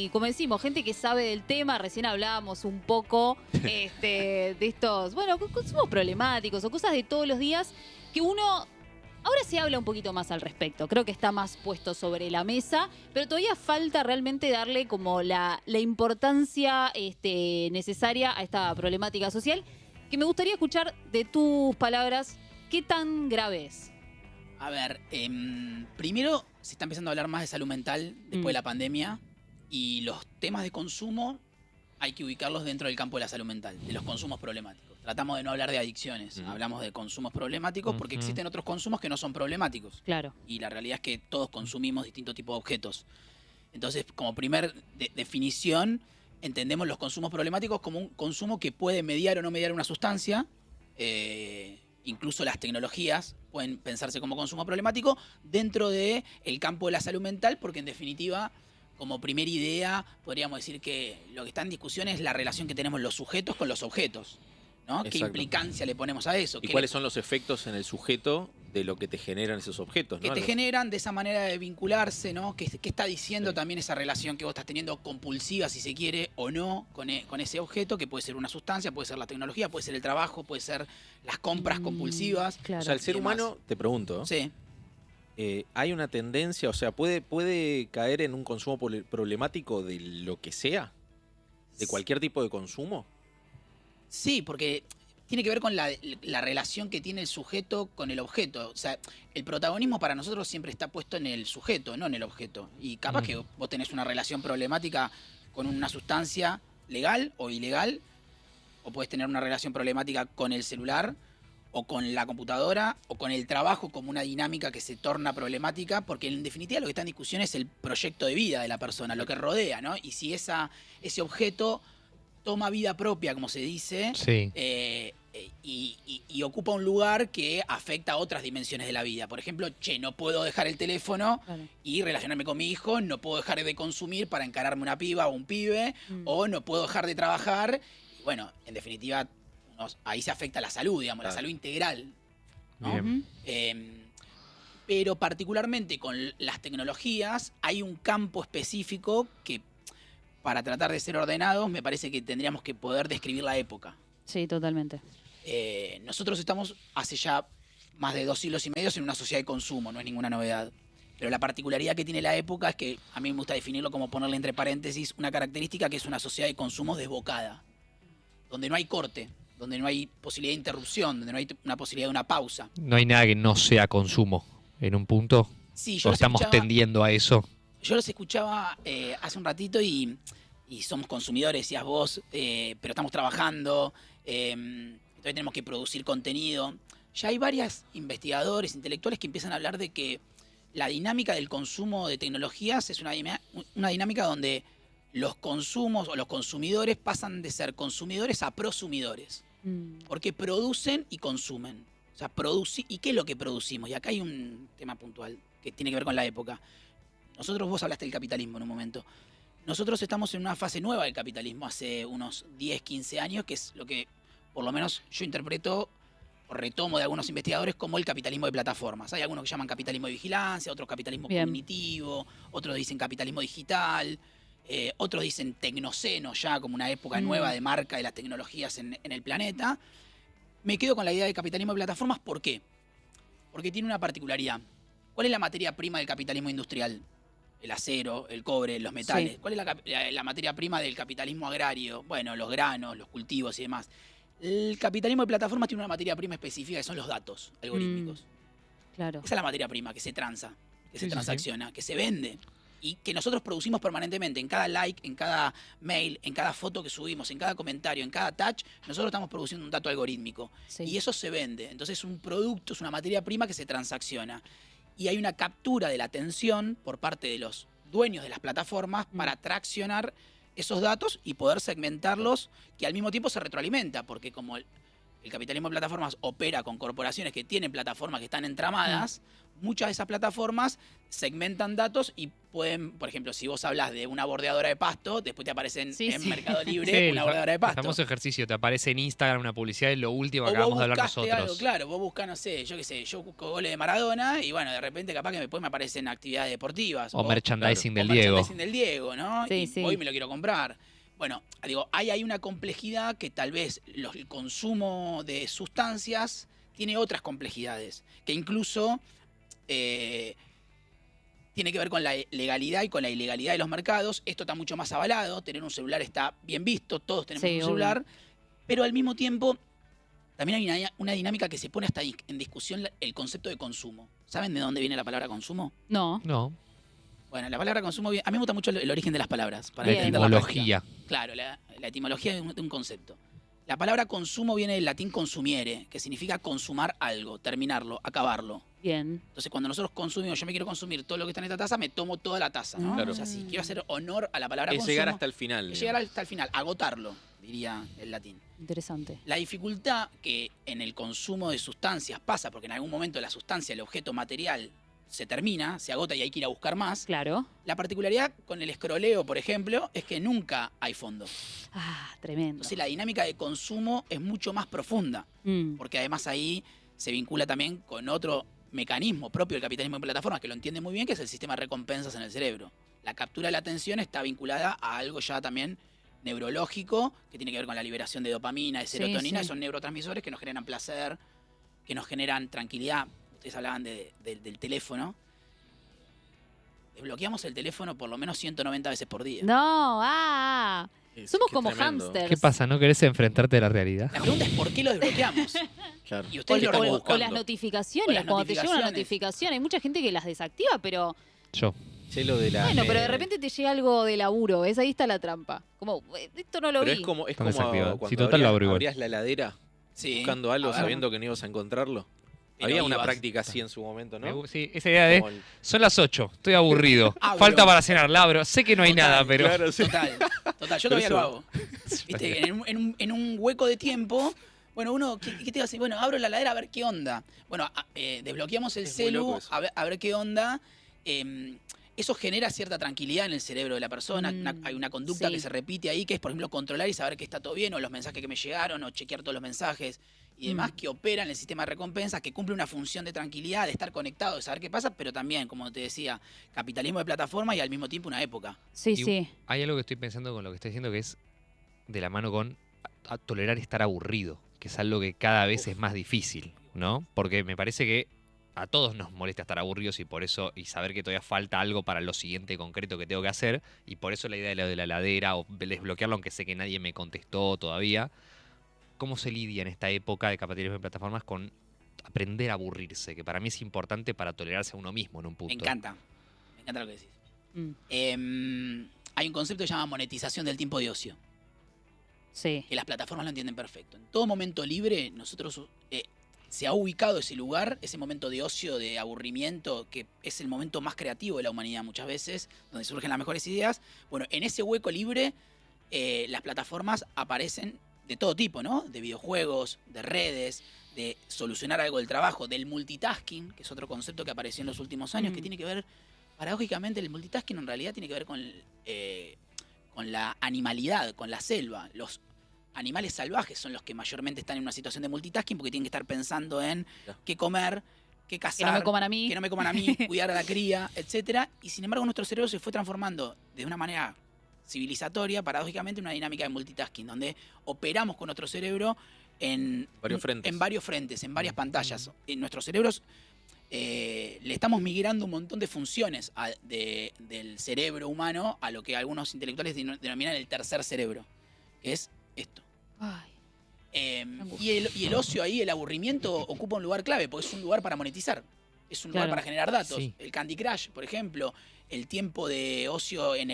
y como decimos, gente que sabe del tema. Recién hablábamos un poco de estos, bueno, consumos problemáticos o cosas de todos los días que uno... Ahora se habla un poquito más al respecto, creo que está más puesto sobre la mesa, pero todavía falta realmente darle como la importancia necesaria a esta problemática social, que me gustaría escuchar de tus palabras, ¿qué tan grave es? A ver, primero se está empezando a hablar más de salud mental después de la pandemia y los temas de consumo hay que ubicarlos dentro del campo de la salud mental, de los consumos problemáticos. Tratamos de no hablar de adicciones, hablamos de consumos problemáticos porque existen otros consumos que no son problemáticos. Claro. Y la realidad es que todos consumimos distintos tipos de objetos. Entonces, como primer definición, entendemos los consumos problemáticos como un consumo que puede mediar o no mediar una sustancia. Incluso las tecnologías pueden pensarse como consumo problemático dentro del campo de la salud mental, porque en definitiva, como primera idea, podríamos decir que lo que está en discusión es la relación que tenemos los sujetos con los objetos, ¿no? ¿Qué implicancia le ponemos a eso? ¿Y cuáles son los efectos en el sujeto de lo que te generan esos objetos? Que te generan de esa manera de vincularse, ¿no? ¿Qué está diciendo también esa relación que vos estás teniendo compulsiva, si se quiere, o no, con ese objeto, que puede ser una sustancia, puede ser la tecnología, puede ser el trabajo, puede ser las compras compulsivas. Claro. O sea, el ser humano, te pregunto, Sí. ¿hay una tendencia, o sea, puede caer en un consumo problemático de lo que sea? ¿De cualquier tipo de consumo? Sí, porque tiene que ver con la relación que tiene el sujeto con el objeto. O sea, el protagonismo para nosotros siempre está puesto en el sujeto, no en el objeto. Y capaz que vos tenés una relación problemática con una sustancia legal o ilegal, o podés tener una relación problemática con el celular, o con la computadora, o con el trabajo como una dinámica que se torna problemática, porque en definitiva lo que está en discusión es el proyecto de vida de la persona, lo que rodea, ¿no? Y si ese objeto toma vida propia, como se dice, Sí. y ocupa un lugar que afecta a otras dimensiones de la vida. Por ejemplo, no puedo dejar el teléfono y relacionarme con mi hijo, no puedo dejar de consumir para encararme una piba o un pibe, o no puedo dejar de trabajar. Y bueno, en definitiva, ahí se afecta la salud, digamos, la salud integral, ¿no? Pero particularmente con las tecnologías hay un campo específico que, para tratar de ser ordenados, me parece que tendríamos que poder describir la época. Sí, totalmente. Nosotros estamos hace ya más de 2 siglos y medio en una sociedad de consumo, no es ninguna novedad. Pero la particularidad que tiene la época es que a mí me gusta definirlo como ponerle entre paréntesis una característica que es una sociedad de consumo desbocada, donde no hay corte, donde no hay posibilidad de interrupción, donde no hay una posibilidad de una pausa. No hay nada que no sea consumo en un punto. Sí, ¿O estamos tendiendo a eso? Yo los escuchaba hace un ratito y somos consumidores, decías vos, pero estamos trabajando, entonces tenemos que producir contenido. Ya hay varios investigadores, intelectuales que empiezan a hablar de que la dinámica del consumo de tecnologías es una dinámica donde los consumos o los consumidores pasan de ser consumidores a prosumidores, porque producen y consumen. O sea, ¿y qué es lo que producimos? Y acá hay un tema puntual que tiene que ver con la época. Vos hablaste del capitalismo en un momento. Nosotros estamos en una fase nueva del capitalismo hace unos 10, 15 años, que es lo que por lo menos yo interpreto o retomo de algunos investigadores como el capitalismo de plataformas. Hay algunos que llaman capitalismo de vigilancia, otros capitalismo cognitivo, otros dicen capitalismo digital, otros dicen tecnoceno ya, como una época nueva de marca de las tecnologías en el planeta. Me quedo con la idea de capitalismo de plataformas. ¿Por qué? Porque tiene una particularidad. ¿Cuál es la materia prima del capitalismo industrial? El acero, el cobre, los metales. Sí. ¿Cuál es la materia prima del capitalismo agrario? Bueno, los granos, los cultivos y demás. El capitalismo de plataformas tiene una materia prima específica que son los datos algorítmicos. Claro. Esa es la materia prima que se transa, que se transacciona, que se vende y que nosotros producimos permanentemente. En cada like, en cada mail, en cada foto que subimos, en cada comentario, en cada touch, nosotros estamos produciendo un dato algorítmico. Sí. Y eso se vende. Entonces es un producto, es una materia prima que se transacciona. Y hay una captura de la atención por parte de los dueños de las plataformas para traccionar esos datos y poder segmentarlos, que al mismo tiempo se retroalimenta, porque como el capitalismo de plataformas opera con corporaciones que tienen plataformas que están entramadas, muchas de esas plataformas segmentan datos y pueden, por ejemplo, si vos hablas de una bordeadora de pasto, después te aparecen en Mercado Libre una bordeadora de El pasto. famoso ejercicio, te aparece en Instagram una publicidad de lo último que O acabamos vos de hablar buscaste nosotros. algo, claro, vos buscás, no sé, yo qué sé, yo busco goles de Maradona y bueno, de repente capaz que después me aparecen actividades deportivas. O merchandising del o Diego. merchandising del Diego, ¿no? Sí, y sí. hoy me lo quiero comprar. Bueno, digo, hay una complejidad que tal vez el consumo de sustancias tiene otras complejidades, que incluso tiene que ver con la legalidad y con la ilegalidad de los mercados. Esto está mucho más avalado, tener un celular está bien visto, todos tenemos Sí, un obvio. celular, pero al mismo tiempo también hay una dinámica que se pone hasta en discusión el concepto de consumo. ¿Saben de dónde viene la palabra consumo? No. No, Bueno, la palabra consumo, a mí me gusta mucho el origen de las palabras. Para la Bien. entender la práctica. etimología. Claro, la etimología de un concepto. La palabra consumo viene del latín consumiere, que significa consumar algo, terminarlo, acabarlo. Bien. Entonces, cuando nosotros consumimos, yo me quiero consumir todo lo que está en esta taza, me tomo toda la taza, ¿no? Claro. O sea, si quiero hacer honor a la palabra Es consumo, llegar hasta el final. es llegar hasta el final, agotarlo, diría el latín. Interesante. La dificultad que en el consumo de sustancias pasa, porque en algún momento la sustancia, el objeto material, se termina, se agota y hay que ir a buscar más. Claro. La particularidad con el escroleo, por ejemplo, es que nunca hay fondo. Ah, tremendo. Entonces la dinámica de consumo es mucho más profunda, Mm. porque además ahí se vincula también con otro mecanismo propio del capitalismo de plataformas, que lo entiende muy bien, que es el sistema de recompensas en el cerebro. La captura de la atención está vinculada a algo ya también neurológico, que tiene que ver con la liberación de dopamina, de Sí, serotonina, sí. son neurotransmisores que nos generan placer, que nos generan tranquilidad. Ustedes hablaban del teléfono. Desbloqueamos el teléfono por lo menos 190 veces por día. No, somos Qué como tremendo. hámsters. ¿Qué pasa? ¿No querés enfrentarte a la realidad? La pregunta es ¿por qué lo desbloqueamos? Claro. Y O, ustedes lo o- recuerdan. o buscando. las notificaciones, O las cuando te llega una notificaciones. notificación. Hay mucha gente que las desactiva, pero Yo. Che, lo de la, bueno, pero de repente te llega algo de laburo. ¿Ves? Ahí está la trampa. Como, esto no lo Pero vi. es como Está desactivado. cuando Sí, total, lo abro igual. abrías la heladera Sí. buscando algo A ver. sabiendo que no ibas a encontrarlo. Pero Había una ibas. práctica así en su momento, ¿no? Sí, esa idea de. Como el- Son las 8, estoy aburrido. Abro. Falta para cenar, la abro. Sé que no hay Total, nada, pero. Claro, sí. Total, yo Pero todavía eso- lo hago. ¿Viste? En un hueco de tiempo, bueno, uno, ¿qué te hace? Bueno, abro la heladera a ver qué onda. Bueno, desbloqueamos el Es muy loco celu eso. a ver qué onda. Eso genera cierta tranquilidad en el cerebro de la persona. Mm, Hay una conducta sí. que se repite ahí, que es, por ejemplo, controlar y saber que está todo bien, o los mensajes que me llegaron, o chequear todos los mensajes y demás, que opera en el sistema de recompensas, que cumple una función de tranquilidad, de estar conectado, de saber qué pasa, pero también, como te decía, capitalismo de plataforma y al mismo tiempo una época. Sí, Y sí. Hay algo que estoy pensando con lo que estoy diciendo que es de la mano con a tolerar estar aburrido, que es algo que cada vez es más difícil, ¿no? Porque me parece que a todos nos molesta estar aburridos y por eso, y saber que todavía falta algo para lo siguiente concreto que tengo que hacer, y por eso la idea de lo de la heladera o desbloquearlo, aunque sé que nadie me contestó todavía. ¿Cómo se lidia en esta época de capitalismo de plataformas con aprender a aburrirse? Que para mí es importante para tolerarse a uno mismo en un punto. Me encanta lo que decís. Mm, Hay un concepto que se llama monetización del tiempo de ocio, sí. que las plataformas lo entienden perfecto. En todo momento libre, nosotros se ha ubicado ese lugar, ese momento de ocio, de aburrimiento, que es el momento más creativo de la humanidad muchas veces, donde surgen las mejores ideas. Bueno, en ese hueco libre, las plataformas aparecen de todo tipo, ¿no? De videojuegos, de redes, de solucionar algo del trabajo, del multitasking, que es otro concepto que apareció en los últimos años, que tiene que ver, paradójicamente, el multitasking en realidad tiene que ver con la animalidad, con la selva. Los animales salvajes son los que mayormente están en una situación de multitasking porque tienen que estar pensando en qué comer, qué cazar, Que no me coman a mí. que no me coman a mí, cuidar a la cría, etcétera. Y sin embargo, nuestro cerebro se fue transformando de una manera civilizatoria, paradójicamente, en una dinámica de multitasking, donde operamos con nuestro cerebro en Varios frentes. en varios frentes, en varias pantallas. En nuestros cerebros le estamos migrando un montón de funciones del cerebro humano a lo que algunos intelectuales denominan el tercer cerebro, que es esto. Ay, Y el ocio ahí, el aburrimiento, ocupa un lugar clave, porque es un lugar para monetizar. Es un lugar Claro. para generar datos. Sí. El Candy Crush, por ejemplo, el tiempo de ocio en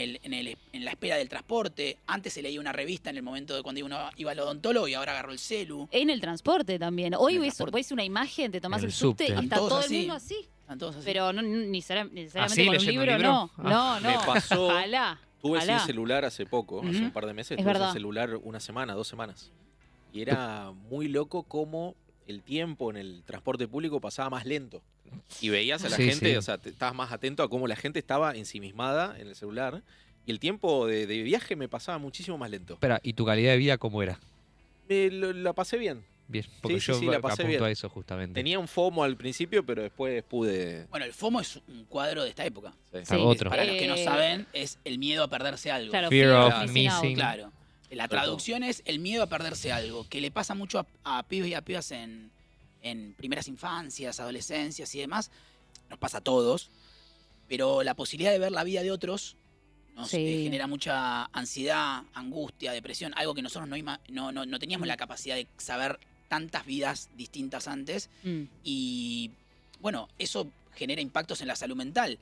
la espera del transporte. Antes se leía una revista en el momento de cuando uno iba al odontólogo y ahora agarró el celu. en el transporte también. Hoy En el ves, transporte. ves una imagen, te tomás En el el subte y subte. está Todos todo así. el mundo así. Están todos así. Pero no necesariamente ¿Así, con un leyendo libro, un libro? no. No, no. Me pasó- Ojalá. Tuve ojalá. sin celular hace poco, hace Ujú. un par de meses. Es Tuve verdad. sin celular una semana, 2 semanas. Y era muy loco cómo el tiempo en el transporte público pasaba más lento. Y veías a la Sí, gente, sí. o sea, estabas más atento a cómo la gente estaba ensimismada en el celular. Y el tiempo de viaje me pasaba muchísimo más lento. Espera, ¿y tu calidad de vida cómo era? La pasé bien. Bien, porque Sí, yo la pasé apunto bien. a eso justamente. Tenía un FOMO al principio, pero después pude... Bueno, el FOMO es un cuadro de esta época. sí. Está Sí. otro. Para los que no Eh, saben, es el miedo a perderse algo. Claro, Fear fear of of missing out. missing. Claro. La traducción es el miedo a perderse algo, que le pasa mucho a pibes y a pibas en primeras infancias, adolescencias y demás. Nos pasa a todos. Pero la posibilidad de ver la vida de otros nos Sí. genera mucha ansiedad, angustia, depresión, algo que nosotros no teníamos la capacidad de saber tantas vidas distintas antes. Mm. Y bueno, eso genera impactos en la salud mental.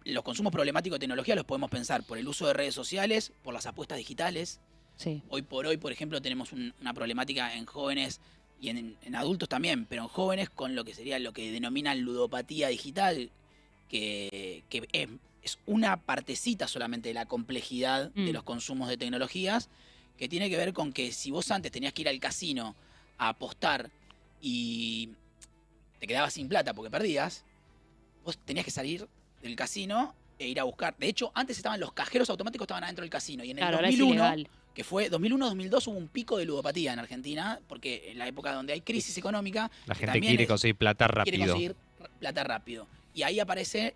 Los consumos problemáticos de tecnología los podemos pensar por el uso de redes sociales, por las apuestas digitales. Sí. Hoy por hoy, por ejemplo, tenemos una problemática en jóvenes y en adultos también, pero en jóvenes con lo que sería lo que denominan ludopatía digital, que es una partecita solamente de la complejidad de los consumos de tecnologías, que tiene que ver con que si vos antes tenías que ir al casino a apostar y te quedabas sin plata porque perdías, vos tenías que salir del casino e ir a buscar. De hecho, antes estaban los cajeros automáticos, estaban adentro del casino. Y en el Claro, ahora es 2001, ilegal. que fue 2001-2002, hubo un pico de ludopatía en Argentina, porque en la época donde hay crisis económica, La que gente también quiere es- conseguir plata quiere rápido. conseguir plata rápido. Y ahí aparecen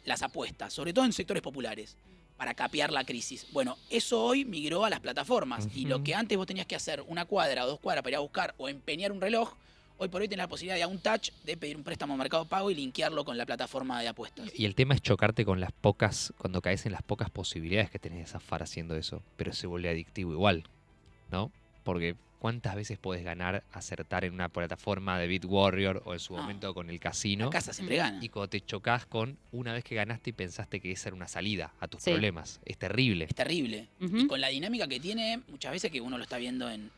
las apuestas, sobre todo en sectores populares, para capear la crisis. Bueno, eso hoy migró a las plataformas. Y lo Ujú. que antes vos tenías que hacer una cuadra o 2 cuadras para ir a buscar o empeñar un reloj, hoy por hoy tenés la posibilidad de a un touch de pedir un préstamo a Mercado Pago y linkearlo con la plataforma de apuestas. Y el tema es chocarte con las pocas, cuando caes en las pocas posibilidades que tenés de zafar haciendo eso, pero se vuelve adictivo igual, ¿no? Porque ¿cuántas veces podés ganar, acertar en una plataforma de Beat Warrior o en su No. momento con el La casino? casa siempre gana. Y cuando te chocas con una vez que ganaste y pensaste que esa era una salida a tus Sí. problemas. Es terrible. Es terrible. Ujú. Y con la dinámica que tiene, muchas veces que uno lo está viendo en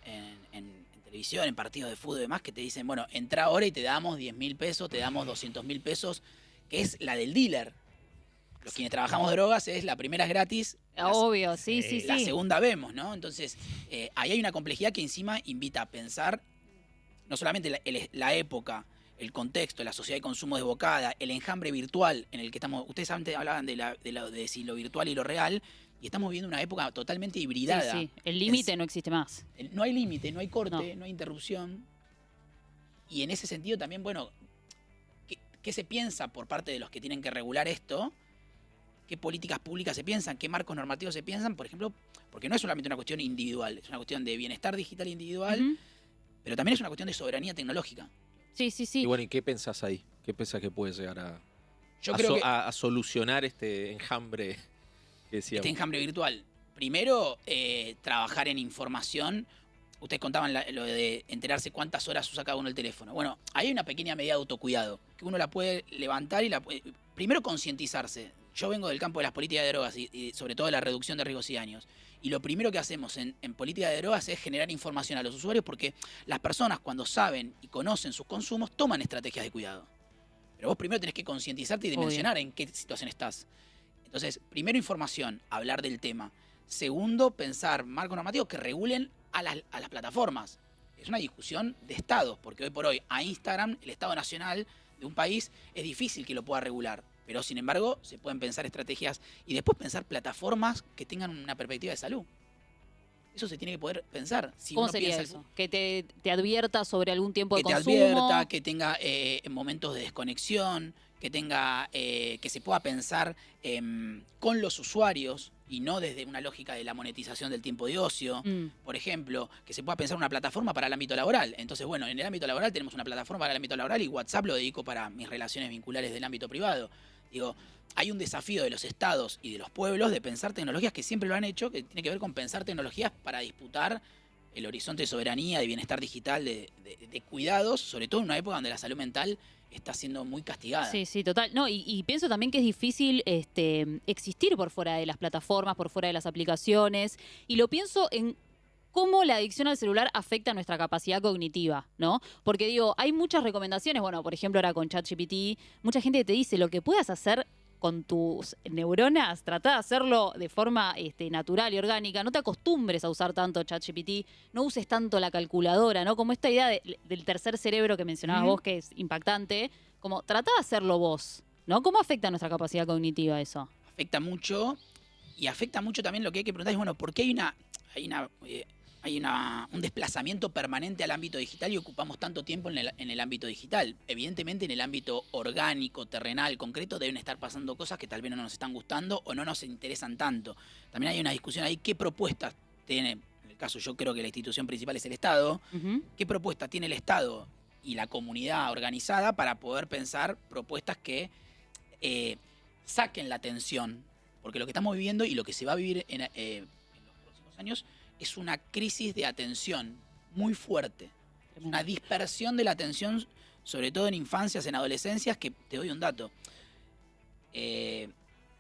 televisión, en partidos de fútbol y demás, que te dicen, bueno, entra ahora y te damos 10.000 pesos, te damos 200.000 pesos, que es la del dealer. Los quienes trabajamos drogas es la primera es gratis, Obvio, sí, sí, la sí. segunda vemos, ¿no? Entonces, ahí hay una complejidad que encima invita a pensar no solamente la época, el contexto, la sociedad de consumo desbocada, el enjambre virtual en el que estamos. Ustedes antes hablaban de si lo virtual y lo real, y estamos viviendo una época totalmente Sí, hibridada. sí. El límite no existe más. No hay límite, no hay corte, No. no hay interrupción. Y en ese sentido también, bueno, ¿qué se piensa por parte de los que tienen que regular esto? ¿Qué políticas públicas se piensan? ¿Qué marcos normativos se piensan? Por ejemplo, porque no es solamente una cuestión individual, es una cuestión de bienestar digital individual, Ujú. pero también es una cuestión de soberanía tecnológica. Sí, sí, sí. Y bueno, ¿y qué pensás ahí? ¿Qué pensás que puede llegar Yo creo que a solucionar este enjambre que decíamos? este enjambre virtual, primero, trabajar en información. Ustedes contaban lo de enterarse cuántas horas usa cada uno el teléfono. Bueno, ahí hay una pequeña medida de autocuidado, que uno la puede levantar y primero concientizarse. Yo vengo del campo de las políticas de drogas y sobre todo de la reducción de riesgos y daños. Y lo primero que hacemos en política de drogas es generar información a los usuarios porque las personas cuando saben y conocen sus consumos toman estrategias de cuidado. Pero vos primero tenés que concientizarte y Obvio. dimensionar en qué situación estás. Entonces, primero información, hablar del tema. Segundo, pensar marcos normativos que regulen a las plataformas. Es una discusión de estados, porque hoy por hoy a Instagram, el Estado Nacional de un país, es difícil que lo pueda regular. Pero sin embargo, se pueden pensar estrategias y después pensar plataformas que tengan una perspectiva de salud. Eso se tiene que poder pensar. Si ¿Cómo uno sería piensa eso? Que te advierta sobre algún tiempo de que te consumo. advierta, que tenga momentos de desconexión, que tenga que se pueda pensar con los usuarios y no desde una lógica de la monetización del tiempo de ocio. Mm. Por ejemplo, que se pueda pensar una plataforma para el ámbito laboral. Entonces, bueno, en el ámbito laboral tenemos una plataforma para el ámbito laboral y WhatsApp lo dedico para mis relaciones vinculares del ámbito privado. Digo, hay un desafío de los estados y de los pueblos de pensar tecnologías que siempre lo han hecho, que tiene que ver con pensar tecnologías para disputar el horizonte de soberanía, de bienestar digital, de cuidados, sobre todo en una época donde la salud mental está siendo muy castigada. Sí, sí, total. No, y pienso también que es difícil existir por fuera de las plataformas, por fuera de las aplicaciones. Y lo pienso en cómo la adicción al celular afecta nuestra capacidad cognitiva, ¿no? Porque digo, hay muchas recomendaciones, bueno, por ejemplo, ahora con ChatGPT, mucha gente te dice lo que puedas hacer con tus neuronas, tratá de hacerlo de forma natural y orgánica. No te acostumbres a usar tanto ChatGPT, no uses tanto la calculadora, ¿no? Como esta idea del tercer cerebro que mencionabas vos, que es impactante, como tratá de hacerlo vos, ¿no? ¿Cómo afecta nuestra capacidad cognitiva eso? Afecta mucho, y afecta mucho también lo que hay que preguntar es, bueno, ¿por qué hay un desplazamiento permanente al ámbito digital y ocupamos tanto tiempo en el ámbito digital? Evidentemente en el ámbito orgánico, terrenal, concreto, deben estar pasando cosas que tal vez no nos están gustando o no nos interesan tanto. También hay una discusión ahí, ¿qué propuestas tiene, en el caso yo creo que la institución principal es el Estado, qué propuesta tiene el Estado y la comunidad organizada para poder pensar propuestas que saquen la atención? Porque lo que estamos viviendo y lo que se va a vivir en los próximos años es una crisis de atención muy fuerte. Una dispersión de la atención, sobre todo en infancias, en adolescencias, que te doy un dato.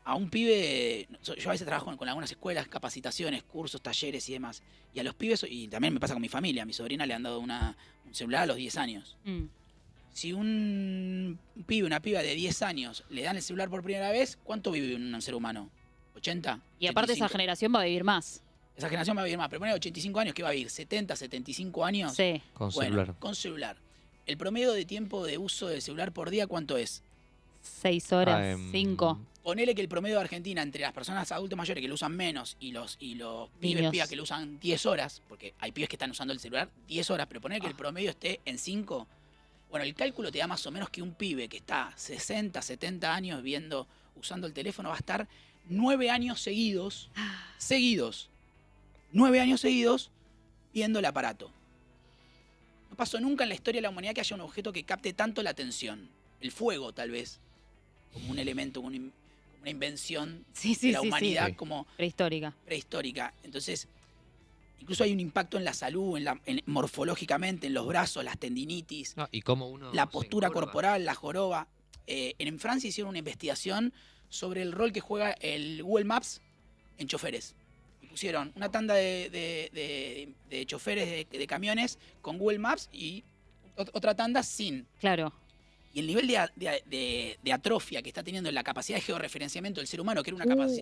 A un pibe, yo a veces trabajo con algunas escuelas, capacitaciones, cursos, talleres y demás. Y a los pibes, y también me pasa con mi familia, a mi sobrina le han dado un celular a los 10 años. Si un pibe, una piba de 10 años le dan el celular por primera vez, ¿cuánto vive un ser humano? ¿80? Y aparte 85. esa generación va a vivir más. Esa generación va a vivir más, pero poner 85 años, ¿qué va a vivir? ¿70, 75 años? Sí. Con Bueno, celular. con celular. ¿El promedio de tiempo de uso del celular por día cuánto es? 6 horas, 5. Ponele que el promedio de Argentina entre las personas adultos mayores que lo usan menos y los pibes, Niños. pibas que lo usan 10 horas, porque hay pibes que están usando el celular 10 horas, pero ponele que el promedio esté en 5. Bueno, el cálculo te da más o menos que un pibe que está 60, 70 años usando el teléfono va a estar 9 años seguidos, 9 años seguidos viendo el aparato. No pasó nunca en la historia de la humanidad que haya un objeto que capte tanto la atención. El fuego, tal vez, como un elemento, como una invención de la humanidad como prehistórica. Entonces, incluso hay un impacto en la salud, morfológicamente, en los brazos, las tendinitis, Y cómo uno la se postura encorva. corporal, la joroba. En Francia hicieron una investigación sobre el rol que juega el Google Maps en choferes. Y pusieron una tanda de choferes de camiones con Google Maps y otra tanda sin. Claro. Y el nivel de atrofia que está teniendo en la capacidad de georreferenciamiento del ser humano, que era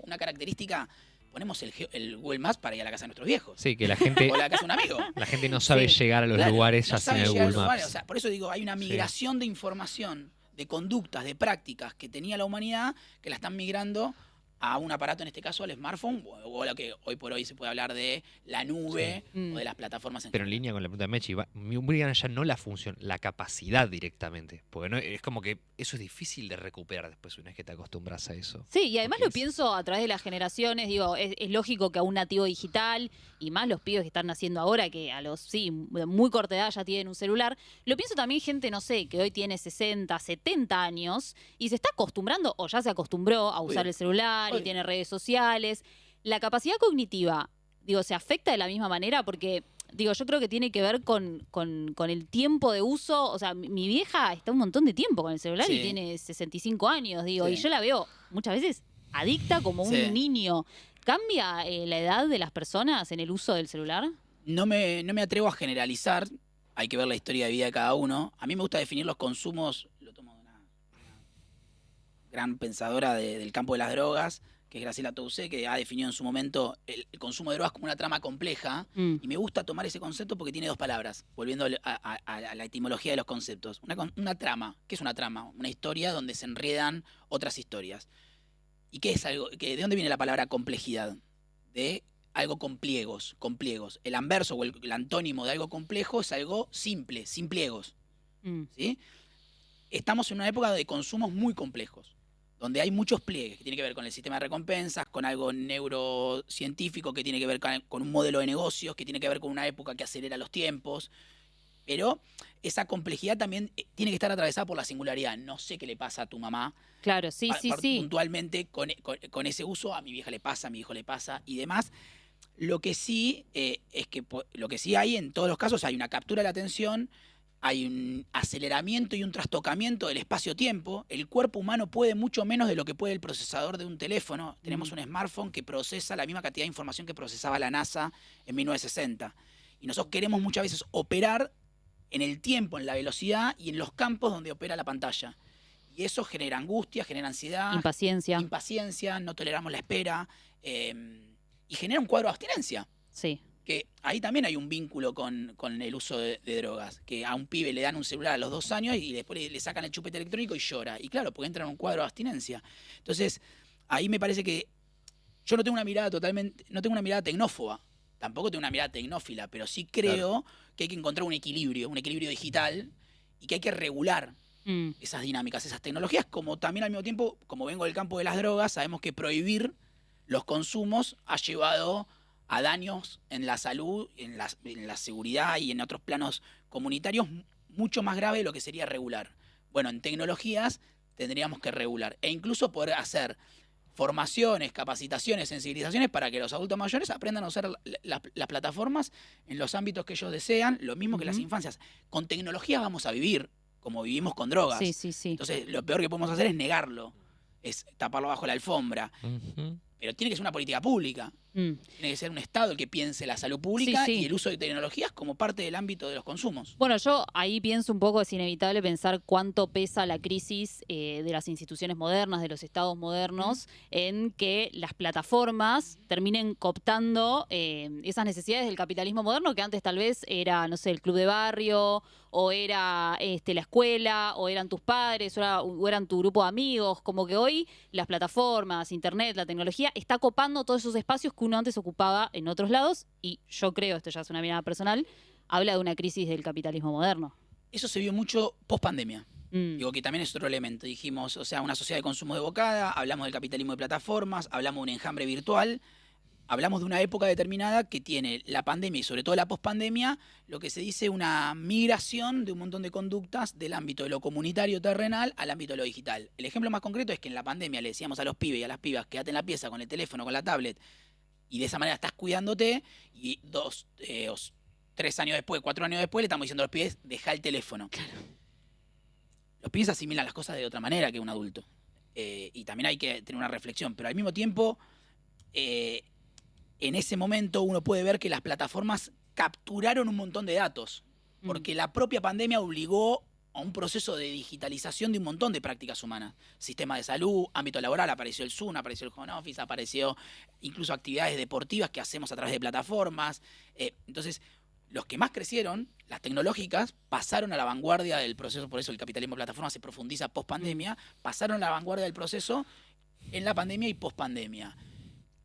una característica, ponemos el Google Maps para ir a la casa de nuestros viejos. Sí, que la gente, O a la casa de un amigo. la gente no sabe Sí. llegar a los Claro, lugares no ya sin saben el llegar a Google los lugares. Maps. O sea, por eso digo, hay una migración de información, de conductas, de prácticas que tenía la humanidad que la están migrando a un aparato, en este caso al smartphone, o a lo que hoy por hoy se puede hablar de la nube Sí. o de las plataformas en Pero en general. línea con la pregunta de Mechi, obligan ya no la función, la capacidad directamente. Porque no, es como que eso es difícil de recuperar después una vez que te acostumbras a eso. Sí, y además Porque lo pienso a través de las generaciones, digo, es lógico que a un nativo digital, y más los pibes que están naciendo ahora, que a los, de muy corta edad ya tienen un celular, lo pienso también gente, no sé, que hoy tiene 60, 70 años, y se está acostumbrando, o ya se acostumbró a usar Obvio. el celular, y Obvio. tiene redes sociales. La capacidad cognitiva, digo, ¿se afecta de la misma manera? Porque, digo, yo creo que tiene que ver con el tiempo de uso. O sea, mi vieja está un montón de tiempo con el celular Sí. y tiene 65 años, digo, Sí. y yo la veo muchas veces adicta como Sí. un niño. ¿Cambia la edad de las personas en el uso del celular? No me atrevo a generalizar, hay que ver la historia de vida de cada uno. A mí me gusta definir los consumos, lo tomo de una gran pensadora del campo de las drogas, que es Graciela Toussaint, que ha definido en su momento el consumo de drogas como una trama compleja. Y me gusta tomar ese concepto porque tiene dos palabras, volviendo a la etimología de los conceptos. Una trama. ¿Qué es una trama? Una historia donde se enredan otras historias. ¿Y qué es algo? ¿De dónde viene la palabra complejidad? De algo con pliegos. El anverso o el antónimo de algo complejo es algo simple, sin pliegos. ¿Sí? Estamos en una época de consumos muy complejos, donde hay muchos pliegues, que tiene que ver con el sistema de recompensas, con algo neurocientífico, que tiene que ver con un modelo de negocios, que tiene que ver con una época que acelera los tiempos. Pero esa complejidad también tiene que estar atravesada por la singularidad. No sé qué le pasa a tu mamá. Claro, sí. Puntualmente con ese uso, a mi vieja le pasa, a mi hijo le pasa y demás. Lo que sí es que lo que sí hay en todos los casos, hay una captura de la atención, hay un aceleramiento y un trastocamiento del espacio-tiempo. El cuerpo humano puede mucho menos de lo que puede el procesador de un teléfono. Tenemos un smartphone que procesa la misma cantidad de información que procesaba la NASA en 1960. Y nosotros queremos muchas veces operar en el tiempo, en la velocidad y en los campos donde opera la pantalla. Y eso genera angustia, genera ansiedad, Impaciencia. no toleramos la espera y genera un cuadro de abstinencia. Sí. Que ahí también hay un vínculo con el uso de drogas, que a un pibe le dan un celular a los 2 años y después le sacan el chupete electrónico y llora. Y claro, porque entra en un cuadro de abstinencia. Entonces, ahí me parece que yo no tengo una mirada no tengo una mirada tecnófoba, tampoco tengo una mirada tecnófila, pero sí creo que hay que encontrar un equilibrio digital y que hay que regular esas dinámicas, esas tecnologías, como también al mismo tiempo, como vengo del campo de las drogas, sabemos que prohibir los consumos ha llevado a daños en la salud, en la seguridad y en otros planos comunitarios mucho más grave de lo que sería regular. Bueno, en tecnologías tendríamos que regular e incluso poder hacer formaciones, capacitaciones, sensibilizaciones para que los adultos mayores aprendan a usar las plataformas en los ámbitos que ellos desean, lo mismo que las infancias. Con tecnologías vamos a vivir como vivimos con drogas. Sí. Entonces, lo peor que podemos hacer es negarlo, es taparlo bajo la alfombra. Pero tiene que ser una política pública. Tiene que ser un Estado el que piense la salud pública y el uso de tecnologías como parte del ámbito de los consumos. Bueno, yo ahí pienso un poco, es inevitable pensar cuánto pesa la crisis de las instituciones modernas, de los estados modernos, en que las plataformas terminen cooptando esas necesidades del capitalismo moderno, que antes tal vez era, no sé, el club de barrio, o era la escuela, o eran tus padres, o eran tu grupo de amigos. Como que hoy las plataformas, internet, la tecnología, está copando todos esos espacios que uno antes ocupaba en otros lados, y yo creo, esto ya es una mirada personal, habla de una crisis del capitalismo moderno. Eso se vio mucho post pandemia. Digo que también es otro elemento. Dijimos, o sea, una sociedad de consumo devocada, hablamos del capitalismo de plataformas, hablamos de un enjambre virtual, hablamos de una época determinada que tiene la pandemia y sobre todo la pospandemia, lo que se dice una migración de un montón de conductas del ámbito de lo comunitario terrenal al ámbito de lo digital. El ejemplo más concreto es que en la pandemia le decíamos a los pibes y a las pibas, quédate en la pieza con el teléfono, con la tablet, y de esa manera estás cuidándote, y 2 o 3 años después, 4 años después, le estamos diciendo a los pibes, deja el teléfono. Claro. Los pibes asimilan las cosas de otra manera que un adulto. Y también hay que tener una reflexión, pero al mismo tiempo, en ese momento uno puede ver que las plataformas capturaron un montón de datos, porque la propia pandemia obligó a un proceso de digitalización de un montón de prácticas humanas. Sistema de salud, ámbito laboral, apareció el Zoom, apareció el home office, apareció incluso actividades deportivas que hacemos a través de plataformas. Entonces, los que más crecieron, las tecnológicas, pasaron a la vanguardia del proceso, por eso el capitalismo de plataformas se profundiza post-pandemia, pasaron a la vanguardia del proceso en la pandemia y post-pandemia.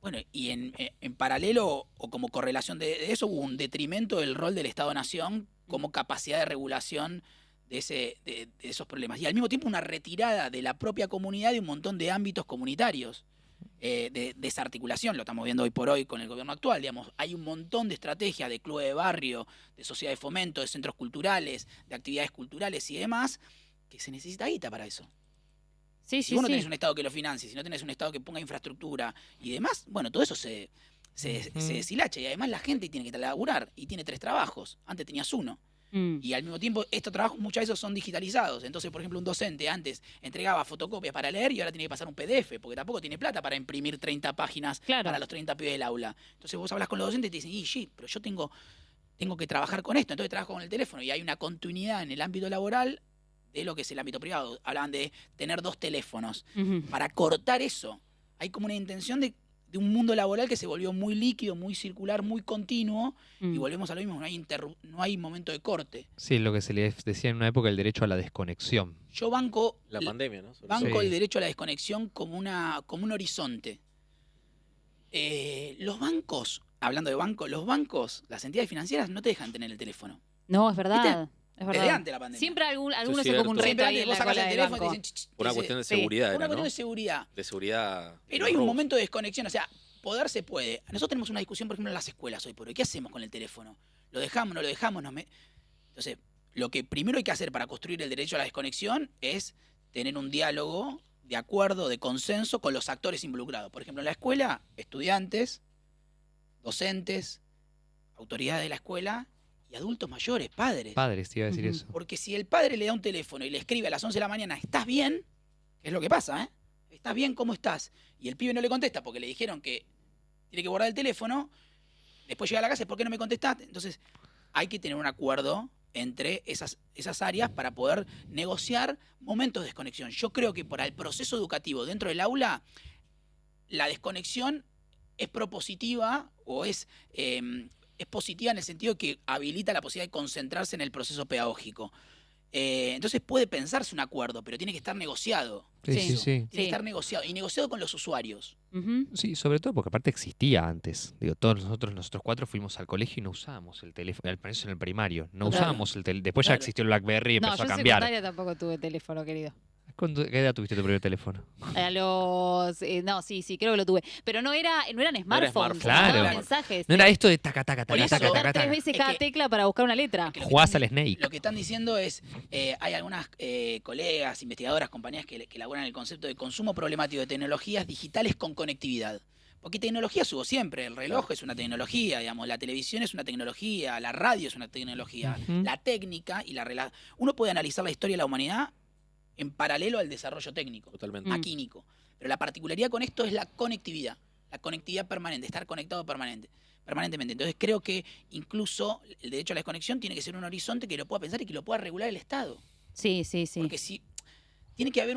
Bueno, y en paralelo o como correlación de eso hubo un detrimento del rol del Estado-Nación como capacidad de regulación de esos problemas. Y al mismo tiempo una retirada de la propia comunidad de un montón de ámbitos comunitarios, de desarticulación. Lo estamos viendo hoy por hoy con el gobierno actual. Digamos, hay un montón de estrategias de clubes de barrio, de sociedad de fomento, de centros culturales, de actividades culturales y demás, que se necesita guita para eso. Si vos no tenés un Estado que lo financie, si no tenés un Estado que ponga infraestructura y demás, bueno, todo eso se deshilacha. Y además la gente tiene que laburar y tiene 3 trabajos. Antes tenías 1. Y al mismo tiempo, estos trabajos muchas veces son digitalizados. Entonces, por ejemplo, un docente antes entregaba fotocopias para leer y ahora tiene que pasar un PDF, porque tampoco tiene plata para imprimir 30 páginas para los 30 pibes del aula. Entonces vos hablas con los docentes y te dicen, sí, pero yo tengo que trabajar con esto, entonces trabajo con el teléfono. Y hay una continuidad en el ámbito laboral de lo que es el ámbito privado. Hablaban de tener 2 teléfonos. Para cortar eso, hay como una intención de un mundo laboral que se volvió muy líquido, muy circular, muy continuo, y volvemos a lo mismo, no hay momento de corte. Sí, lo que se le decía en una época, el derecho a la desconexión. Yo banco la pandemia, ¿no? Banco el derecho a la desconexión como un horizonte. Los bancos, hablando de bancos, las entidades financieras no te dejan tener el teléfono. No, es verdad. ¿Viste? Es verdad. Desde antes de la pandemia. Siempre algunos es se como un cierto. reto ahí en Vos la sacás cola el del teléfono y banco. te dicen... Por una cuestión de seguridad, Por una era, cuestión ¿no? de seguridad. De seguridad. Pero hay un momento de desconexión, o sea, poder se puede. Nosotros tenemos una discusión, por ejemplo, en las escuelas hoy por hoy. ¿Qué hacemos con el teléfono? ¿Lo dejamos, no lo dejamos? Entonces, lo que primero hay que hacer para construir el derecho a la desconexión es tener un diálogo de acuerdo, de consenso con los actores involucrados. Por ejemplo, en la escuela, estudiantes, docentes, autoridades de la escuela y adultos mayores, padres. Padres, te iba a decir eso. Porque si el padre le da un teléfono y le escribe a las 11 de la mañana, ¿estás bien? Que es lo que pasa, ¿eh? ¿Estás bien? ¿Cómo estás? Y el pibe no le contesta porque le dijeron que tiene que guardar el teléfono. Después llega a la casa, ¿por qué no me contestaste? Entonces, hay que tener un acuerdo entre esas áreas para poder negociar momentos de desconexión. Yo creo que para el proceso educativo dentro del aula, la desconexión es propositiva o es positiva en el sentido que habilita la posibilidad de concentrarse en el proceso pedagógico. Entonces puede pensarse un acuerdo, pero tiene que estar negociado. Sí, sí, sí. Tiene que estar negociado, y negociado con los usuarios. Ujú. Sí, sobre todo porque aparte existía antes. Digo, todos nosotros cuatro fuimos al colegio y no usábamos el teléfono, al menos en el primario. No Claro. usábamos el teléfono. Después ya Claro. existió el BlackBerry y No, empezó yo a en cambiar. secundaria tampoco tuve teléfono, querido. ¿Qué edad tuviste tu primer teléfono? A los... no, sí, creo que lo tuve. Pero no eran smartphones. smartphone. Claro. mandaban mensajes. No era esto de taca, taca, Por taca, eso- taca, Apretar taca, 3 taca. veces Es cada que- tecla para buscar una letra. Que lo que Jugás están al Snake. Lo que están diciendo es, hay algunas colegas, investigadoras, compañías que elaboran el concepto de consumo problemático de tecnologías digitales con conectividad. Porque tecnología hubo siempre, el reloj es una tecnología, digamos, la televisión es una tecnología, la radio es una tecnología, Ujú. la técnica y la relación. Uno puede analizar la historia de la humanidad en paralelo al desarrollo técnico, Totalmente. maquínico. Pero la particularidad con esto es la conectividad permanente, estar conectado permanentemente. Entonces creo que incluso el derecho a la desconexión tiene que ser un horizonte que lo pueda pensar y que lo pueda regular el Estado. Sí, sí, sí. Porque si tiene que haber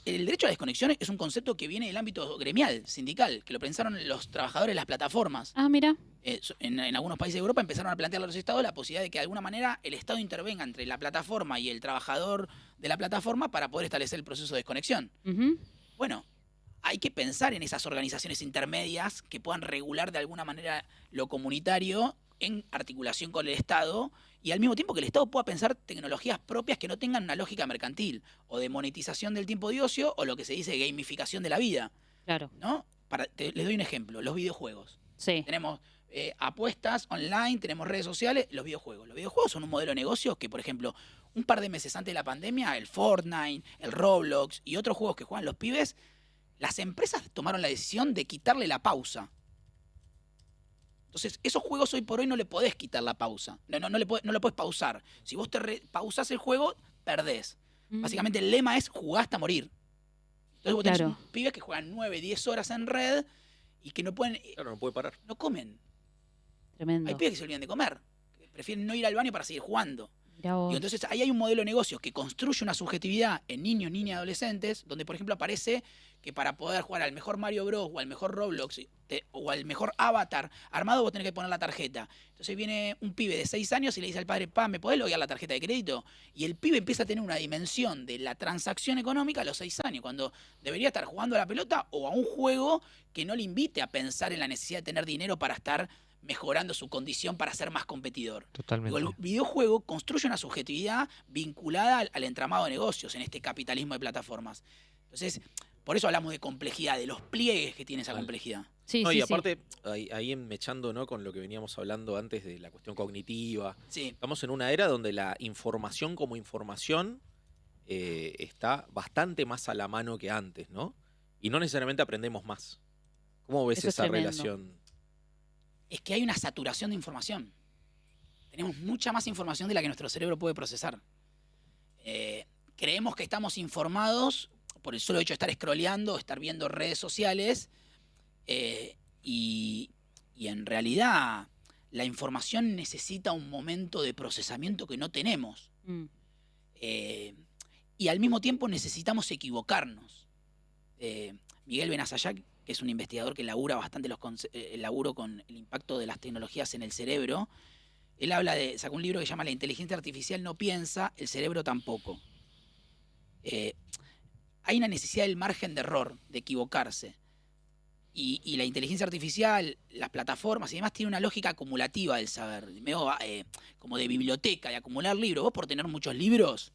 el derecho a la desconexión es un concepto que viene del ámbito gremial, sindical, que lo pensaron los trabajadores de las plataformas. Ah, mira. En algunos países de Europa empezaron a plantearle a los estados la posibilidad de que de alguna manera el Estado intervenga entre la plataforma y el trabajador de la plataforma para poder establecer el proceso de desconexión. Ujú. Bueno, hay que pensar en esas organizaciones intermedias que puedan regular de alguna manera lo comunitario en articulación con el Estado y al mismo tiempo que el Estado pueda pensar tecnologías propias que no tengan una lógica mercantil o de monetización del tiempo de ocio o lo que se dice gamificación de la vida, Claro. ¿no? Les doy un ejemplo, los videojuegos. Sí. Tenemos apuestas online, tenemos redes sociales, los videojuegos. Los videojuegos son un modelo de negocio que, por ejemplo, un par de meses antes de la pandemia, el Fortnite, el Roblox y otros juegos que juegan los pibes, las empresas tomaron la decisión de quitarle la pausa. Entonces, esos juegos hoy por hoy no le podés quitar la pausa. No lo podés pausar. Si vos pausás el juego, perdés. Mm. Básicamente el lema es jugar hasta morir. Entonces vos tenés Claro. pibes que juegan 9, 10 horas en red y que no pueden, Claro, no puede parar. no comen. Tremendo. Hay pibes que se olvidan de comer. Que prefieren no ir al baño para seguir jugando. Mirá vos. Y entonces ahí hay un modelo de negocios que construye una subjetividad en niños, niñas y adolescentes, donde por ejemplo aparece que para poder jugar al mejor Mario Bros. O al mejor Roblox o al mejor Avatar armado vos tenés que poner la tarjeta. Entonces viene un pibe de 6 años y le dice al padre, ¿me podés loguear la tarjeta de crédito? Y el pibe empieza a tener una dimensión de la transacción económica a los 6 años, cuando debería estar jugando a la pelota o a un juego que no le invite a pensar en la necesidad de tener dinero para estar mejorando su condición para ser más competidor. Digo, Totalmente. el videojuego construye una subjetividad vinculada al entramado de negocios en este capitalismo de plataformas. Entonces, por eso hablamos de complejidad, de los pliegues que tiene esa Vale. complejidad. Sí, No, sí, y sí. aparte, ahí mechando, ¿no?, con lo que veníamos hablando antes de la cuestión cognitiva. Sí, Estamos en una era donde la información como información está bastante más a la mano que antes, ¿no? Y no necesariamente aprendemos más. ¿Cómo ves Eso es esa tremendo. relación? es que hay una saturación de información. Tenemos mucha más información de la que nuestro cerebro puede procesar. Creemos que estamos informados por el solo hecho de estar scrolleando, estar viendo redes sociales, y en realidad la información necesita un momento de procesamiento que no tenemos. Mm. Y al mismo tiempo necesitamos equivocarnos. Miguel Benasayac, que es un investigador que labura bastante el laburo con el impacto de las tecnologías en el cerebro, él sacó un libro que se llama La inteligencia artificial no piensa, el cerebro tampoco. Hay una necesidad del margen de error, de equivocarse. Y la inteligencia artificial, las plataformas y demás tienen una lógica acumulativa del saber, como de biblioteca, de acumular libros. Vos por tener muchos libros,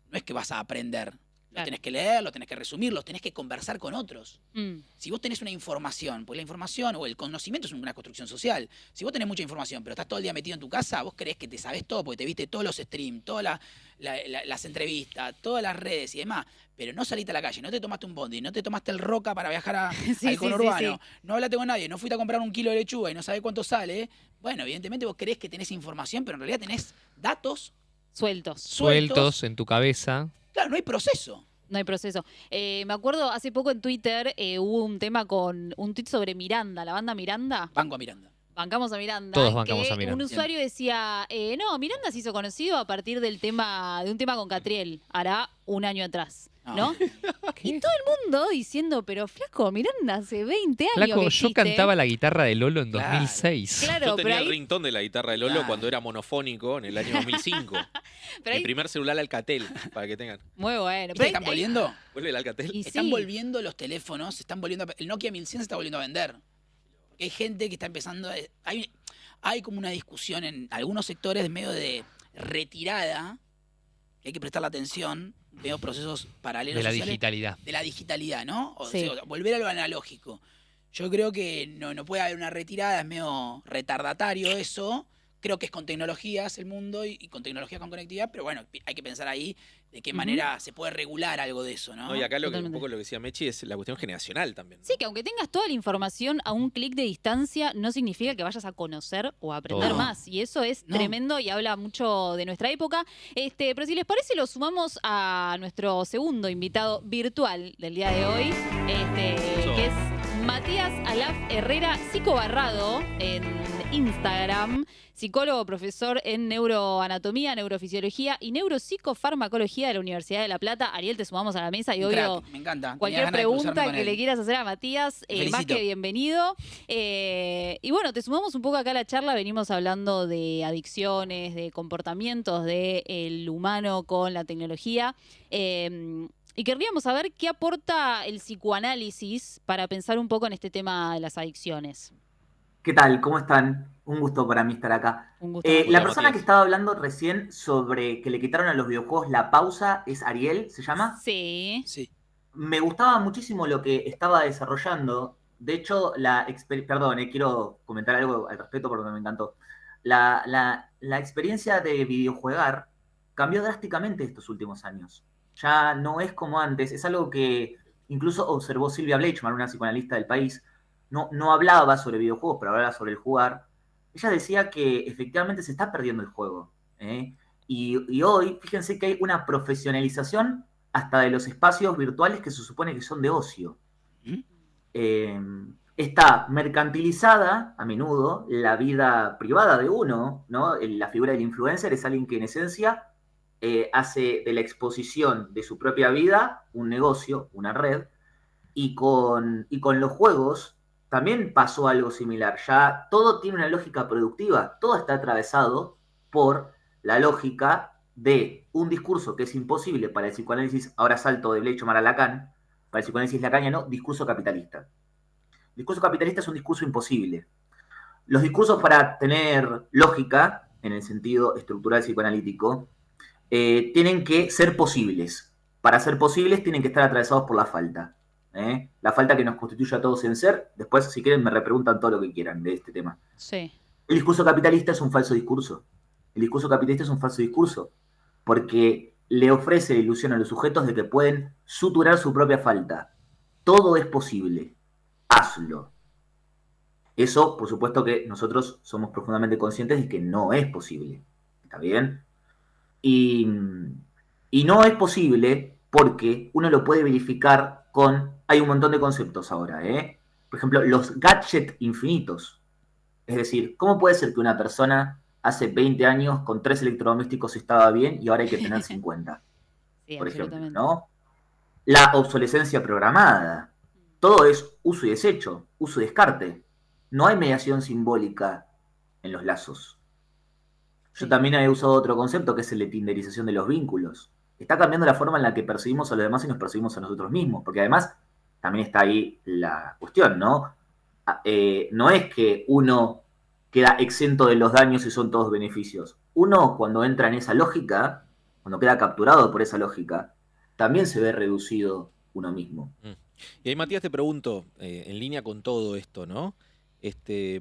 no es que vas a aprender. Los Claro. tenés que leer, los tenés que resumir, los tenés que conversar con otros. Mm. Si vos tenés una información, porque la información o el conocimiento es una construcción social. Si vos tenés mucha información, pero estás todo el día metido en tu casa, vos creés que te sabés todo, porque te viste todos los streams, todas las entrevistas, todas las redes y demás, pero no saliste a la calle, no te tomaste un bondi, no te tomaste el Roca para viajar Sí, al sí, conurbano, sí, no hablaste con nadie, no fuiste a comprar un kilo de lechuga y no sabés cuánto sale, bueno, evidentemente vos creés que tenés información, pero en realidad tenés datos Sueltos. Sueltos en tu cabeza. Claro, no hay proceso. No hay proceso. Me acuerdo, hace poco en Twitter hubo un tema con un tweet sobre Miranda, la banda Miranda. Banco a Miranda. Bancamos a Miranda. Todos bancamos que a Miranda. Un usuario decía, no, Miranda se hizo conocido a partir de un tema con Catriel, hará un año atrás, ¿no? Y todo el mundo diciendo, pero flaco, Miranda hace 20 años Flaco, que yo existe. cantaba la guitarra de Lolo en Claro. 2006. Claro, Yo pero tenía el ahí, ringtone de la guitarra de Lolo Claro. cuando era monofónico en el año 2005. pero Mi ahí- primer celular Alcatel, para que tengan. muy bueno. ¿Viste Pero que ahí- están ahí- volviendo? ¿Vuelve el Alcatel? y Están sí. volviendo los teléfonos, el Nokia 1100 se está volviendo a vender. Porque hay gente que está empezando hay como una discusión en algunos sectores medio de retirada, que hay que prestarle atención, veo procesos paralelos De la sociales, digitalidad. de la digitalidad, ¿no? Sí. O sea, volver a lo analógico. Yo creo que no puede haber una retirada, es medio retardatario eso. Creo que es con tecnologías el mundo y con tecnología con conectividad, pero bueno, hay que pensar ahí de qué Ujú. manera se puede regular algo de eso, ¿no? No, y acá un Totalmente. poco lo que decía Mechi es la cuestión generacional también, ¿no? Sí, que aunque tengas toda la información a un clic de distancia, no significa que vayas a conocer o a aprender Todo. más. Y eso es No. tremendo y habla mucho de nuestra época. Pero si les parece, lo sumamos a nuestro segundo invitado virtual del día de hoy, Eso. que es Matías Alaf Herrera, psicobarrado en Instagram, psicólogo, profesor en neuroanatomía, neurofisiología y neuropsicofarmacología de la Universidad de La Plata. Ariel, te sumamos a la mesa y Un obvio, crack, me encanta. Tenía cualquier ganas de cruzarme pregunta con que él. le quieras hacer a Matías, Te más felicito. que bienvenido. Y bueno, te sumamos un poco acá a la charla. Venimos hablando de adicciones, de comportamientos del humano con la tecnología. Y querríamos saber qué aporta el psicoanálisis para pensar un poco en este tema de las adicciones. ¿Qué tal? ¿Cómo están? Un gusto para mí estar acá. Un gusto. La Hola, persona Matías. que estaba hablando recién sobre que le quitaron a los videojuegos la pausa es Ariel, ¿se llama? Sí. Sí. Me gustaba muchísimo lo que estaba desarrollando. De hecho, perdón, quiero comentar algo al respecto porque me encantó. La experiencia de videojuegar cambió drásticamente estos últimos años. Ya no es como antes. Es algo que incluso observó Silvia Bleichmann, una psicoanalista del país. No hablaba sobre videojuegos, pero hablaba sobre el jugar. Ella decía que efectivamente se está perdiendo el juego. Y hoy, fíjense que hay una profesionalización hasta de los espacios virtuales que se supone que son de ocio. Está mercantilizada a menudo la vida privada de uno, ¿no? La figura del influencer es alguien que en esencia hace de la exposición de su propia vida un negocio, una red, y con los juegos también pasó algo similar. Ya todo tiene una lógica productiva, todo está atravesado por la lógica de un discurso que es imposible para el psicoanálisis, ahora salto de Bleichmann a Lacan, para el psicoanálisis lacaniano, discurso capitalista. El discurso capitalista es un discurso imposible. Los discursos para tener lógica, en el sentido estructural psicoanalítico, tienen que ser posibles. Para ser posibles tienen que estar atravesados por la falta. La falta que nos constituye a todos en ser. Después, si quieren, me repreguntan todo lo que quieran de este tema. Sí. El discurso capitalista es un falso discurso. El discurso capitalista es un falso discurso porque le ofrece la ilusión a los sujetos de que pueden suturar su propia falta. Todo es posible. Hazlo. Eso, por supuesto que nosotros somos profundamente conscientes de que no es posible. ¿Está bien? Y no es posible porque uno lo puede verificar con... Hay un montón de conceptos ahora, Por ejemplo, los gadgets infinitos. Es decir, ¿cómo puede ser que una persona hace 20 años con 3 electrodomésticos estaba bien y ahora hay que tener 50? Sí, Por ejemplo, absolutamente. ¿no? La obsolescencia programada. Todo es uso y desecho, uso y descarte. No hay mediación simbólica en los lazos. Yo Sí. también he usado otro concepto que es el de tinderización de los vínculos. Está cambiando la forma en la que percibimos a los demás y nos percibimos a nosotros mismos, porque además también está ahí la cuestión, ¿no? No es que uno queda exento de los daños y son todos beneficios. Uno, cuando entra en esa lógica, cuando queda capturado por esa lógica, también se ve reducido uno mismo. Y ahí, Matías, te pregunto, en línea con todo esto, ¿no?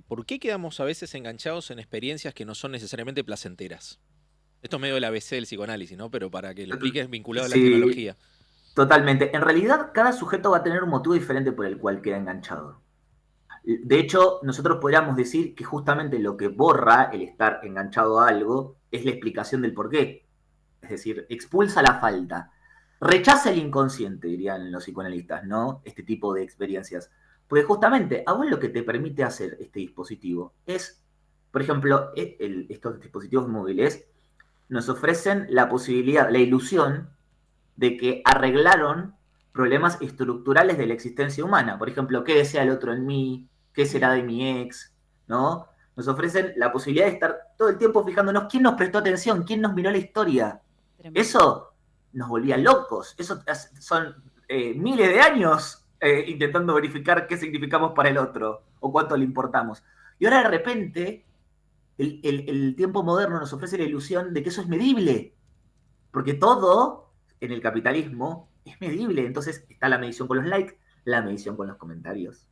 ¿Por qué quedamos a veces enganchados en experiencias que no son necesariamente placenteras? Esto es medio del ABC del psicoanálisis, ¿no? Pero para que lo expliques vinculado a la Sí. tecnología. Totalmente. En realidad, cada sujeto va a tener un motivo diferente por el cual queda enganchado. De hecho, nosotros podríamos decir que justamente lo que borra el estar enganchado a algo es la explicación del porqué. Es decir, expulsa la falta. Rechaza el inconsciente, dirían los psicoanalistas, ¿no? Este tipo de experiencias. Porque justamente a vos lo que te permite hacer este dispositivo es, por ejemplo, estos dispositivos móviles nos ofrecen la posibilidad, la ilusión de que arreglaron problemas estructurales de la existencia humana. Por ejemplo, ¿qué desea el otro en mí? ¿Qué será de mi ex? ¿No? Nos ofrecen la posibilidad de estar todo el tiempo fijándonos quién nos prestó atención, quién nos miró la historia. Tremendo. Eso nos volvía locos. Eso son miles de años intentando verificar qué significamos para el otro o cuánto le importamos. Y ahora de repente el tiempo moderno nos ofrece la ilusión de que eso es medible. Porque todo en el capitalismo es medible. Entonces está la medición con los likes, la medición con los comentarios.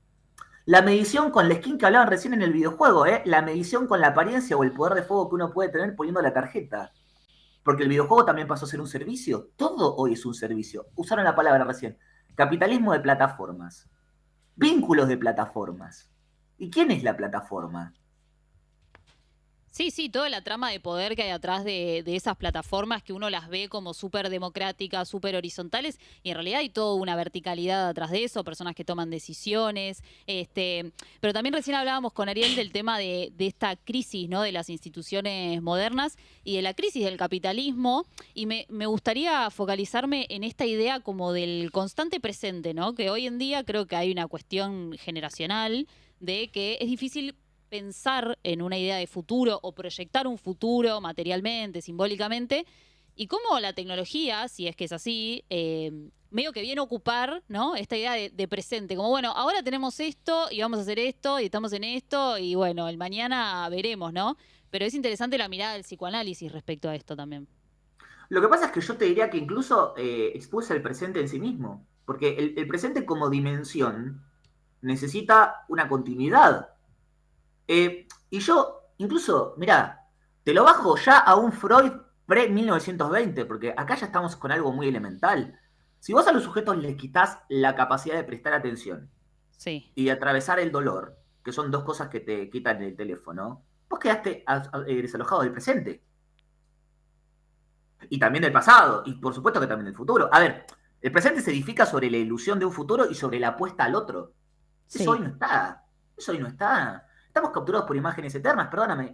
La medición con la skin que hablaban recién en el videojuego, la medición con la apariencia o el poder de fuego que uno puede tener poniendo la tarjeta. Porque el videojuego también pasó a ser un servicio. Todo hoy es un servicio. Usaron la palabra recién. Capitalismo de plataformas. Vínculos de plataformas. ¿Y quién es la plataforma? Sí, sí, toda la trama de poder que hay atrás de esas plataformas que uno las ve como súper democráticas, súper horizontales, y en realidad hay toda una verticalidad atrás de eso, personas que toman decisiones, pero también recién hablábamos con Ariel del tema de esta crisis, ¿no? De las instituciones modernas y de la crisis del capitalismo, y me gustaría focalizarme en esta idea como del constante presente, ¿no? Que hoy en día creo que hay una cuestión generacional de que es difícil pensar en una idea de futuro o proyectar un futuro materialmente, simbólicamente, y cómo la tecnología, si es que es así, medio que viene a ocupar, ¿no? Esta idea de presente, como bueno, ahora tenemos esto y vamos a hacer esto y estamos en esto y bueno, el mañana veremos, ¿no? Pero es interesante la mirada del psicoanálisis respecto a esto también. Lo que pasa es que yo te diría que incluso expulsa el presente en sí mismo, porque el presente como dimensión necesita una continuidad. Y yo, incluso, mirá, te lo bajo ya a un Freud pre-1920, porque acá ya estamos con algo muy elemental. Si vos a los sujetos les quitas la capacidad de prestar atención Sí. y de atravesar el dolor, que son dos cosas que te quitan el teléfono, vos quedaste desalojado del presente. Y también del pasado, y por supuesto que también del futuro. A ver, el presente se edifica sobre la ilusión de un futuro y sobre la apuesta al otro. Sí. Eso hoy no está. Eso hoy no está. Estamos capturados por imágenes eternas, perdóname.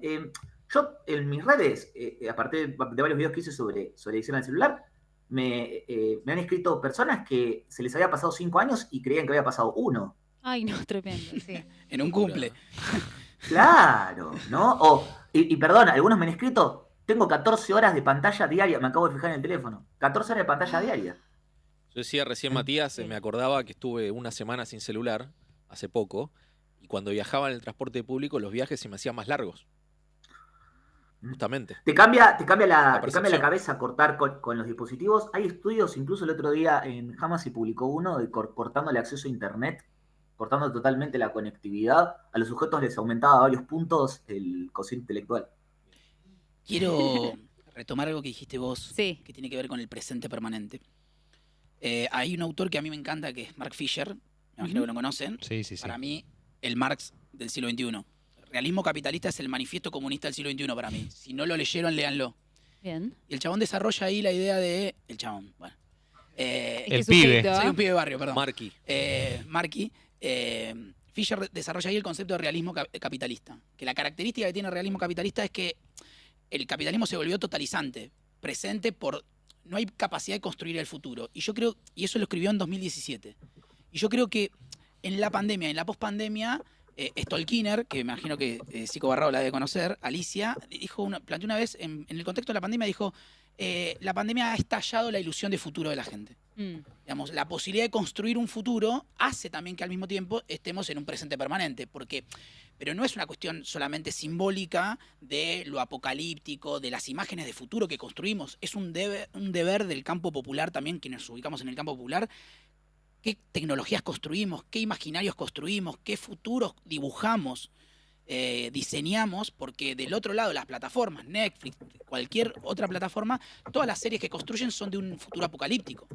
Yo en mis redes, aparte de varios videos que hice sobre adicción al celular, me han escrito personas que se les había pasado 5 años y creían que había pasado 1. Ay, no, tremendo, sí. En un cumple. Claro, ¿no? Y perdón, algunos me han escrito, tengo 14 horas de pantalla diaria, me acabo de fijar en el teléfono. 14 horas de pantalla diaria. Yo decía recién, Matías, Sí. me acordaba que estuve una semana sin celular, hace poco, y cuando viajaba en el transporte público, los viajes se me hacían más largos. Justamente. Te cambia la percepción. cabeza cortar con los dispositivos. Hay estudios, incluso el otro día en Hamas se publicó uno de cortando el acceso a internet, cortando totalmente la conectividad. A los sujetos les aumentaba a varios puntos el cociente intelectual. Quiero retomar algo que dijiste vos, Sí. que tiene que ver con el presente permanente. Hay un autor que a mí me encanta, que es Mark Fisher, me imagino que lo conocen. Sí, sí, sí. Para mí, el Marx del siglo XXI. Realismo capitalista es el manifiesto comunista del siglo XXI para mí. Si no lo leyeron, léanlo. Bien. Y el chabón desarrolla ahí la idea de... El chabón, bueno. El Este pibe. sujeto, Soy un pibe de barrio, perdón. Marky. Marky. Fisher desarrolla ahí el concepto de realismo capitalista. Que la característica que tiene el realismo capitalista es que el capitalismo se volvió totalizante, presente por... No hay capacidad de construir el futuro. Y yo creo... Y eso lo escribió en 2017. Y yo creo que en la pandemia, en la pospandemia... Stolkiner, que me imagino que Zico Barrao la debe conocer, Alicia, planteó una vez, en el contexto de la pandemia, dijo, la pandemia ha estallado la ilusión de futuro de la gente. Digamos, la posibilidad de construir un futuro hace también que al mismo tiempo estemos en un presente permanente, pero no es una cuestión solamente simbólica de lo apocalíptico, de las imágenes de futuro que construimos, es un deber del campo popular también, quienes nos ubicamos en el campo popular. ¿Qué tecnologías construimos? ¿Qué imaginarios construimos? ¿Qué futuros dibujamos? Diseñamos? Porque del otro lado, las plataformas, Netflix, cualquier otra plataforma, todas las series que construyen son de un futuro apocalíptico.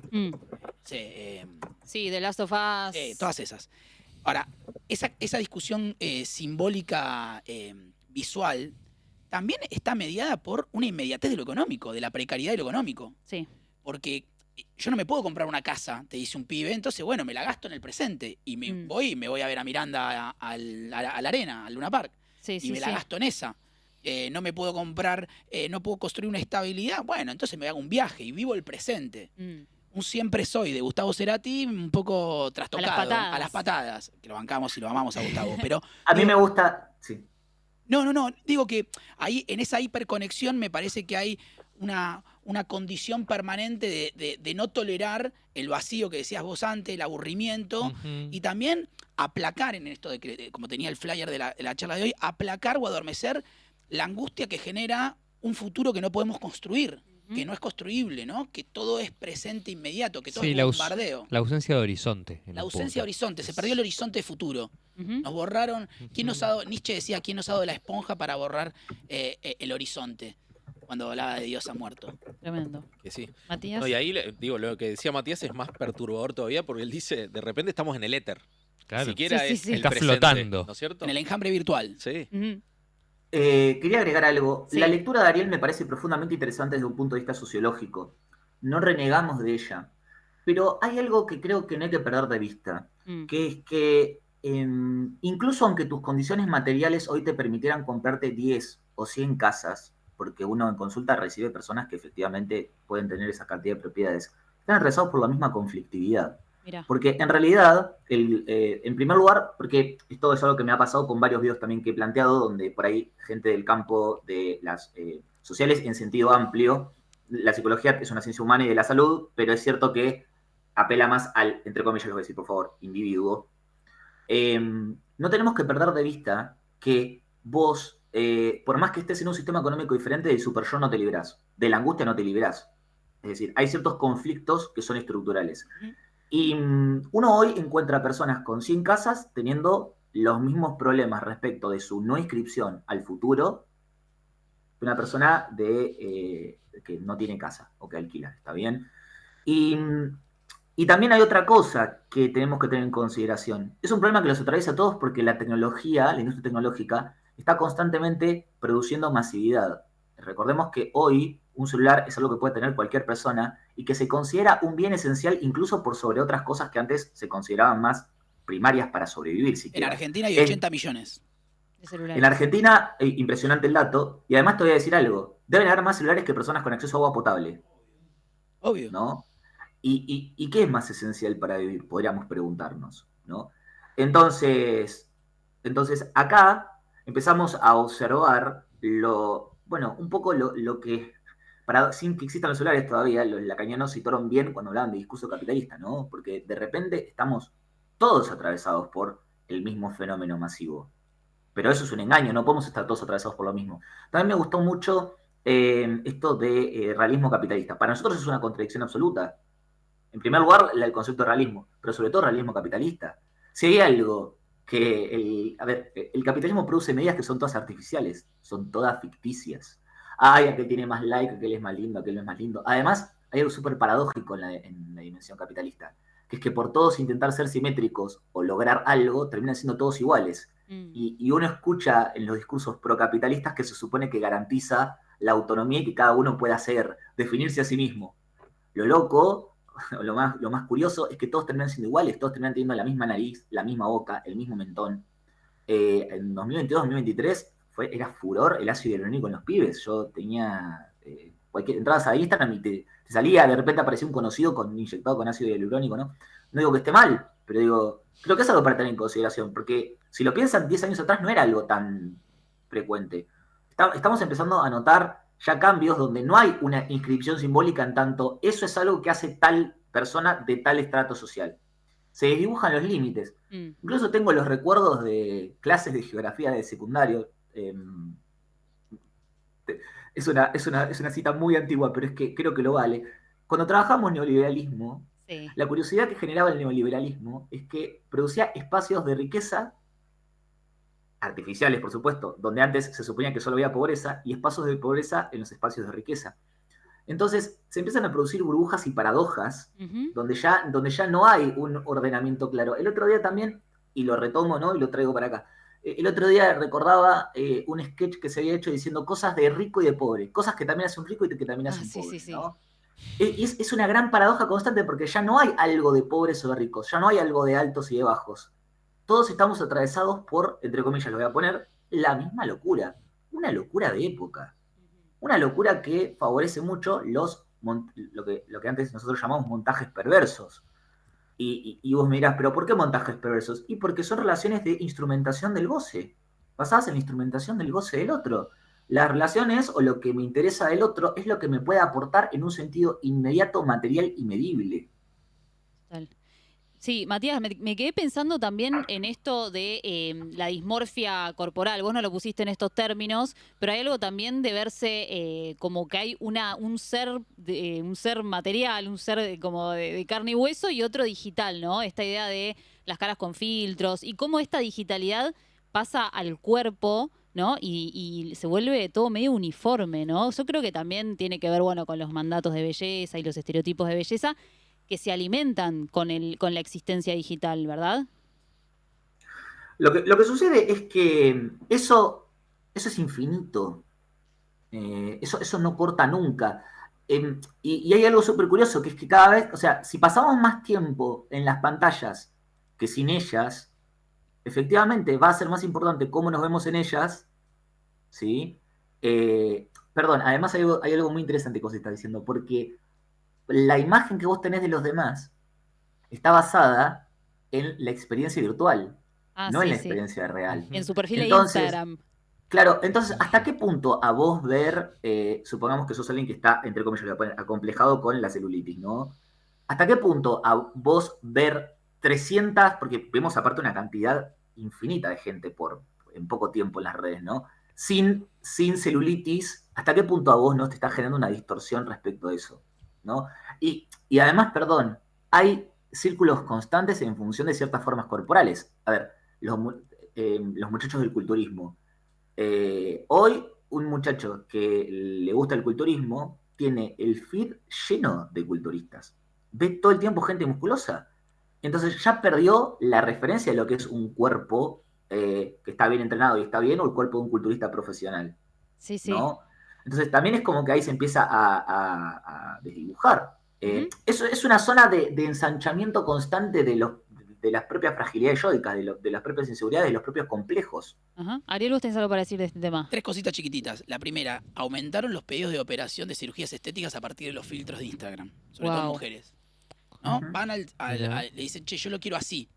Sí, The Last of Us. Todas esas. Ahora, esa discusión simbólica visual también está mediada por una inmediatez de lo económico, de la precariedad de lo económico. Sí. Porque yo no me puedo comprar una casa, te dice un pibe, entonces bueno, me la gasto en el presente y me voy a ver a Miranda a la arena, al Luna Park, Sí, y sí, me la sí. gasto en esa. No me puedo comprar, no puedo construir una estabilidad, bueno, entonces me hago un viaje y vivo el presente. Mm. Un siempre soy de Gustavo Cerati un poco trastocado, a las patadas. patadas, que lo bancamos y lo amamos a Gustavo, pero A mí digo, me gusta, sí. no, digo que ahí en esa hiperconexión me parece que hay una condición permanente de no tolerar el vacío que decías vos antes, el aburrimiento, y también aplacar en esto como tenía el flyer de la charla de hoy, aplacar o adormecer la angustia que genera un futuro que no podemos construir, que no es construible, ¿no? Que todo es presente inmediato, que todo Sí, es bombardeo. la ausencia de horizonte. La ausencia de horizonte, se perdió el horizonte futuro. Ujú. Nos borraron. Nietzsche decía, ¿quién nos ha dado la esponja para borrar el horizonte? Cuando hablaba de Dios ha muerto. Tremendo. Que sí. Matías. No, y ahí, digo, lo que decía Matías es más perturbador todavía porque él dice, de repente estamos en el éter. Claro. Siquiera Sí, sí, es sí. el Está presente, flotando. ¿no es cierto? En el enjambre virtual. Sí. Ujú. Quería agregar algo. Sí. La lectura de Ariel me parece profundamente interesante desde un punto de vista sociológico. No renegamos de ella. Pero hay algo que creo que no hay que perder de vista, que es que incluso aunque tus condiciones materiales hoy te permitieran comprarte 10 o 100 casas, porque uno en consulta recibe personas que efectivamente pueden tener esa cantidad de propiedades, están atravesados por la misma conflictividad. Mirá. Porque en realidad, en primer lugar, porque esto es algo que me ha pasado con varios videos también que he planteado, donde por ahí gente del campo de las sociales en sentido amplio, la psicología es una ciencia humana y de la salud, pero es cierto que apela más al, entre comillas, lo voy a decir por favor, individuo. No tenemos que perder de vista que vos, por más que estés en un sistema económico diferente, del super yo no te librás, de la angustia no te librás. Es decir, hay ciertos conflictos que son estructurales. Y uno hoy encuentra personas con 100 casas teniendo los mismos problemas respecto de su no inscripción al futuro que una persona que no tiene casa o que alquila, ¿está bien? Y también hay otra cosa que tenemos que tener en consideración. Es un problema que los atraviesa a todos porque la tecnología, la industria tecnológica, está constantemente produciendo masividad. Recordemos que hoy un celular es algo que puede tener cualquier persona y que se considera un bien esencial incluso por sobre otras cosas que antes se consideraban más primarias para sobrevivir. En Siquiera. Argentina hay 80 millones. De celulares. En Argentina, impresionante el dato, y además te voy a decir algo, deben haber más celulares que personas con acceso a agua potable, Obvio. ¿no? ¿Y qué es más esencial para vivir? Podríamos preguntarnos, ¿no? Entonces acá empezamos a observar un poco lo que, sin que existan los celulares todavía, los lacanianos citaron bien cuando hablaban de discurso capitalista, ¿no? Porque de repente estamos todos atravesados por el mismo fenómeno masivo. Pero eso es un engaño, no podemos estar todos atravesados por lo mismo. También me gustó mucho esto de realismo capitalista. Para nosotros es una contradicción absoluta. En primer lugar, el concepto de realismo, pero sobre todo realismo capitalista. Si hay algo que el capitalismo produce medidas que son todas artificiales, son todas ficticias. Ay, aquel tiene más like, aquel es más lindo, aquel no es más lindo. Además, hay algo súper paradójico en la dimensión capitalista, que es que por todos intentar ser simétricos o lograr algo, terminan siendo todos iguales. Y uno escucha en los discursos procapitalistas que se supone que garantiza la autonomía y que cada uno pueda definirse a sí mismo. Lo loco, lo más curioso, es que todos terminan siendo iguales, todos terminan teniendo la misma nariz, la misma boca, el mismo mentón. En 2022-2023 era furor el ácido hialurónico en los pibes. Yo tenía entrabas a Instagram y te salía, de repente aparecía un conocido inyectado con ácido hialurónico, ¿no? No digo que esté mal, pero digo, creo que es algo para tener en consideración, porque si lo piensan 10 años atrás no era algo tan frecuente. Estamos empezando a notar ya cambios donde no hay una inscripción simbólica en tanto eso es algo que hace tal persona de tal estrato social. Se dibujan los límites. Incluso tengo los recuerdos de clases de geografía de secundario. Es una cita muy antigua, pero es que creo que lo vale. Cuando trabajamos neoliberalismo, Sí. la curiosidad que generaba el neoliberalismo es que producía espacios de riqueza artificiales, por supuesto, donde antes se suponía que solo había pobreza, y espacios de pobreza en los espacios de riqueza. Entonces se empiezan a producir burbujas y paradojas donde ya no hay un ordenamiento claro. El otro día también, y lo retomo, ¿no? Y lo traigo para acá. El otro día recordaba un sketch que se había hecho diciendo cosas de rico y de pobre, cosas que también hace un rico y que también hace un pobre, sí. ¿no? Es una gran paradoja constante porque ya no hay algo de pobres o de ricos, ya no hay algo de altos y de bajos. Todos estamos atravesados por, entre comillas lo voy a poner, la misma locura. Una locura de época. Una locura que favorece mucho lo que antes nosotros llamamos montajes perversos. Y vos me dirás, ¿pero por qué montajes perversos? Y porque son relaciones de instrumentación del goce, basadas en la instrumentación del goce del otro. Las relaciones o lo que me interesa del otro es lo que me puede aportar en un sentido inmediato, material y medible. Total. Sí, Matías, me quedé pensando también en esto de la dismorfia corporal. Vos no lo pusiste en estos términos, pero hay algo también de verse como que hay un ser material, un ser como de carne y hueso y otro digital, ¿no? Esta idea de las caras con filtros y cómo esta digitalidad pasa al cuerpo, ¿no? Y se vuelve todo medio uniforme, ¿no? Yo creo que también tiene que ver, bueno, con los mandatos de belleza y los estereotipos de belleza que se alimentan con la existencia digital, ¿verdad? Lo que sucede es que eso es infinito. Eso no corta nunca. Y hay algo súper curioso, que es que cada vez, o sea, si pasamos más tiempo en las pantallas que sin ellas, efectivamente va a ser más importante cómo nos vemos en ellas, ¿sí? Perdón, además hay algo muy interesante que vos estás diciendo, porque la imagen que vos tenés de los demás está basada en la experiencia virtual, Ah, no en sí, la sí. experiencia real. En su perfil de Entonces, Instagram. claro, entonces, ¿hasta qué punto a vos ver, supongamos que sos alguien que está, entre comillas, le voy a poner, acomplejado con la celulitis, ¿no? ¿Hasta qué punto a vos ver 300, porque vemos aparte una cantidad infinita de gente en poco tiempo en las redes, ¿no? Sin celulitis, ¿hasta qué punto a vos no te está generando una distorsión respecto a eso? ¿No? Y además, perdón, hay círculos constantes en función de ciertas formas corporales. A ver, los muchachos del culturismo. Hoy, un muchacho que le gusta el culturismo tiene el feed lleno de culturistas. Ve todo el tiempo gente musculosa. Entonces ya perdió la referencia de lo que es un cuerpo que está bien entrenado y está bien, o el cuerpo de un culturista profesional, Sí, sí. ¿no? Entonces también es como que ahí se empieza a desdibujar. Eso es una zona de ensanchamiento constante de las propias fragilidades yódicas, de las propias inseguridades, de los propios complejos. Ajá. Ariel, ¿vos tenés algo para decir de este tema? 3 cositas chiquititas. La primera, aumentaron los pedidos de operación de cirugías estéticas a partir de los filtros de Instagram, sobre todo en Wow. mujeres. ¿No? Ujú. Van Mirá. le dicen, che, yo lo quiero así.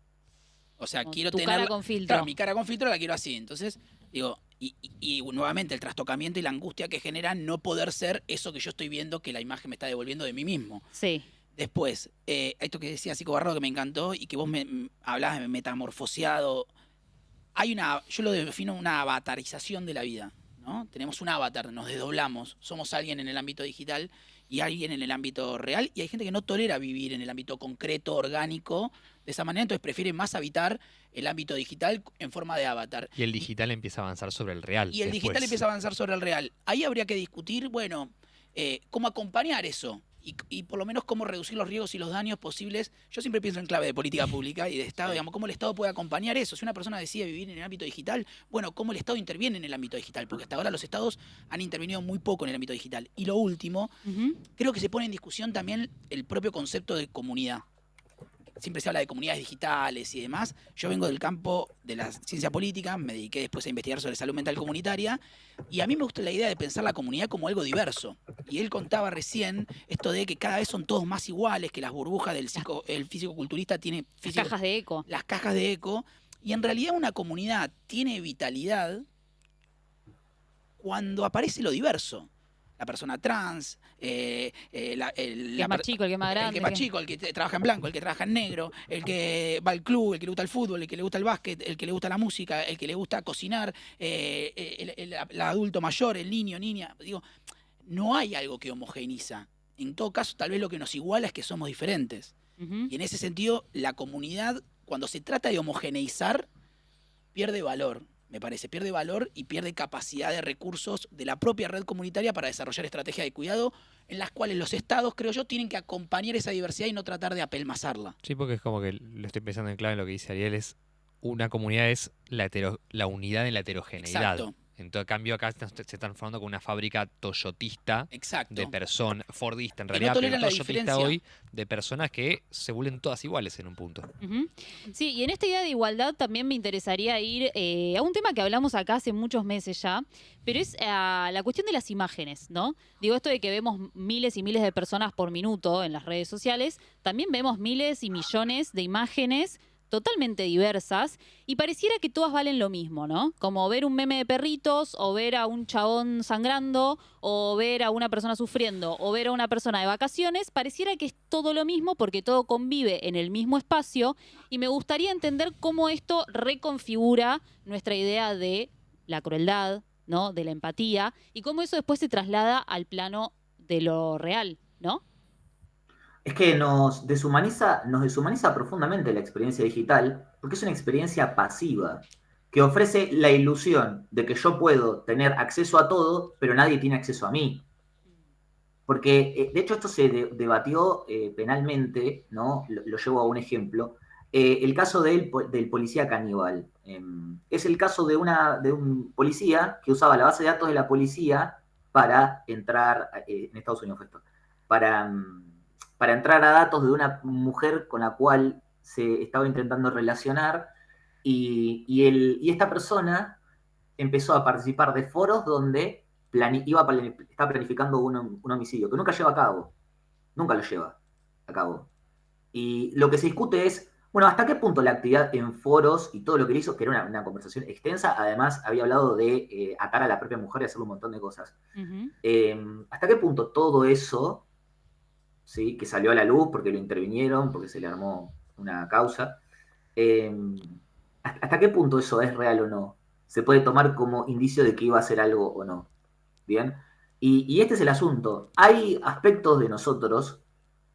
O sea, Como quiero tu tener. cara con filtro. Claro, mi cara con filtro la quiero así. Entonces, digo, y nuevamente el trastocamiento y la angustia que genera no poder ser eso que yo estoy viendo que la imagen me está devolviendo de mí mismo. Sí. Después, esto que decía Cico Barrado que me encantó y que vos me hablabas de metamorfoseado. Yo lo defino una avatarización de la vida, ¿no? Tenemos un avatar, nos desdoblamos, somos alguien en el ámbito digital y alguien en el ámbito real, y hay gente que no tolera vivir en el ámbito concreto, orgánico, de esa manera, entonces prefiere más habitar el ámbito digital en forma de avatar. Y el digital empieza a avanzar sobre el real. Y el digital después. empieza a avanzar sobre el real. Ahí habría que discutir, bueno, cómo acompañar eso y por lo menos cómo reducir los riesgos y los daños posibles. Yo siempre pienso en clave de política pública y de Estado, digamos, cómo el Estado puede acompañar eso. Si una persona decide vivir en el ámbito digital, bueno, cómo el Estado interviene en el ámbito digital, porque hasta ahora los Estados han intervenido muy poco en el ámbito digital. Y lo último, Ujú. creo que se pone en discusión también el propio concepto de comunidad. Siempre se habla de comunidades digitales y demás. Yo vengo del campo de la ciencia política, me dediqué después a investigar sobre salud mental comunitaria, y a mí me gusta la idea de pensar la comunidad como algo diverso. Y él contaba recién esto de que cada vez son todos más iguales, que las burbujas del el físico-culturista tiene Las cajas de eco. las cajas de eco, y en realidad una comunidad tiene vitalidad cuando aparece lo diverso. La persona trans, El que es más chico, el que es más grande. el que es más chico, el que trabaja en blanco, el que trabaja en negro, el que va al club, el que le gusta el fútbol, el que le gusta el básquet, el que le gusta la música, el que le gusta cocinar, el adulto mayor, el niño, niña. Digo, no hay algo que homogeneiza. En todo caso, tal vez lo que nos iguala es que somos diferentes. Ujú. Y en ese sentido, la comunidad, cuando se trata de homogeneizar, pierde valor, me parece, pierde valor y pierde capacidad de recursos de la propia red comunitaria para desarrollar estrategias de cuidado en las cuales los estados, creo yo, tienen que acompañar esa diversidad y no tratar de apelmazarla. Sí, porque es como que lo estoy pensando en clave en lo que dice Ariel, es una comunidad es la unidad en la heterogeneidad. Exacto. En todo cambio, acá se están transformando con una fábrica toyotista Exacto. de personas, fordista en Que no realidad, pero toleran la toyotista diferencia. hoy, de personas que se vuelven todas iguales en un punto. Ujú. Sí, y en esta idea de igualdad también me interesaría ir a un tema que hablamos acá hace muchos meses ya, pero es la cuestión de las imágenes, ¿no? Digo, esto de que vemos miles y miles de personas por minuto en las redes sociales, también vemos miles y millones de imágenes totalmente diversas y pareciera que todas valen lo mismo, ¿no? Como ver un meme de perritos o ver a un chabón sangrando o ver a una persona sufriendo o ver a una persona de vacaciones, pareciera que es todo lo mismo porque todo convive en el mismo espacio y me gustaría entender cómo esto reconfigura nuestra idea de la crueldad, ¿no? De la empatía y cómo eso después se traslada al plano de lo real, ¿no? Es que nos deshumaniza profundamente la experiencia digital, porque es una experiencia pasiva, que ofrece la ilusión de que yo puedo tener acceso a todo, pero nadie tiene acceso a mí. Porque, de hecho, esto se debatió penalmente, ¿no? Lo llevo a un ejemplo. El caso del policía caníbal. Es el caso de un policía que usaba la base de datos de la policía para entrar, en Estados Unidos fue esto, para entrar a datos de una mujer con la cual se estaba intentando relacionar y esta persona empezó a participar de foros donde estaba planificando un homicidio, que nunca lleva a cabo, nunca lo lleva a cabo. Y lo que se discute es, bueno, ¿hasta qué punto la actividad en foros y todo lo que le hizo, que era una conversación extensa, además había hablado de atar a la propia mujer y hacerle un montón de cosas? ¿Hasta qué punto todo eso, ¿sí? Que salió a la luz porque lo intervinieron, porque se le armó una causa, ¿hasta qué punto eso es real o no? ¿Se puede tomar como indicio de que iba a hacer algo o no? ¿Bien? Y este es el asunto. Hay aspectos de nosotros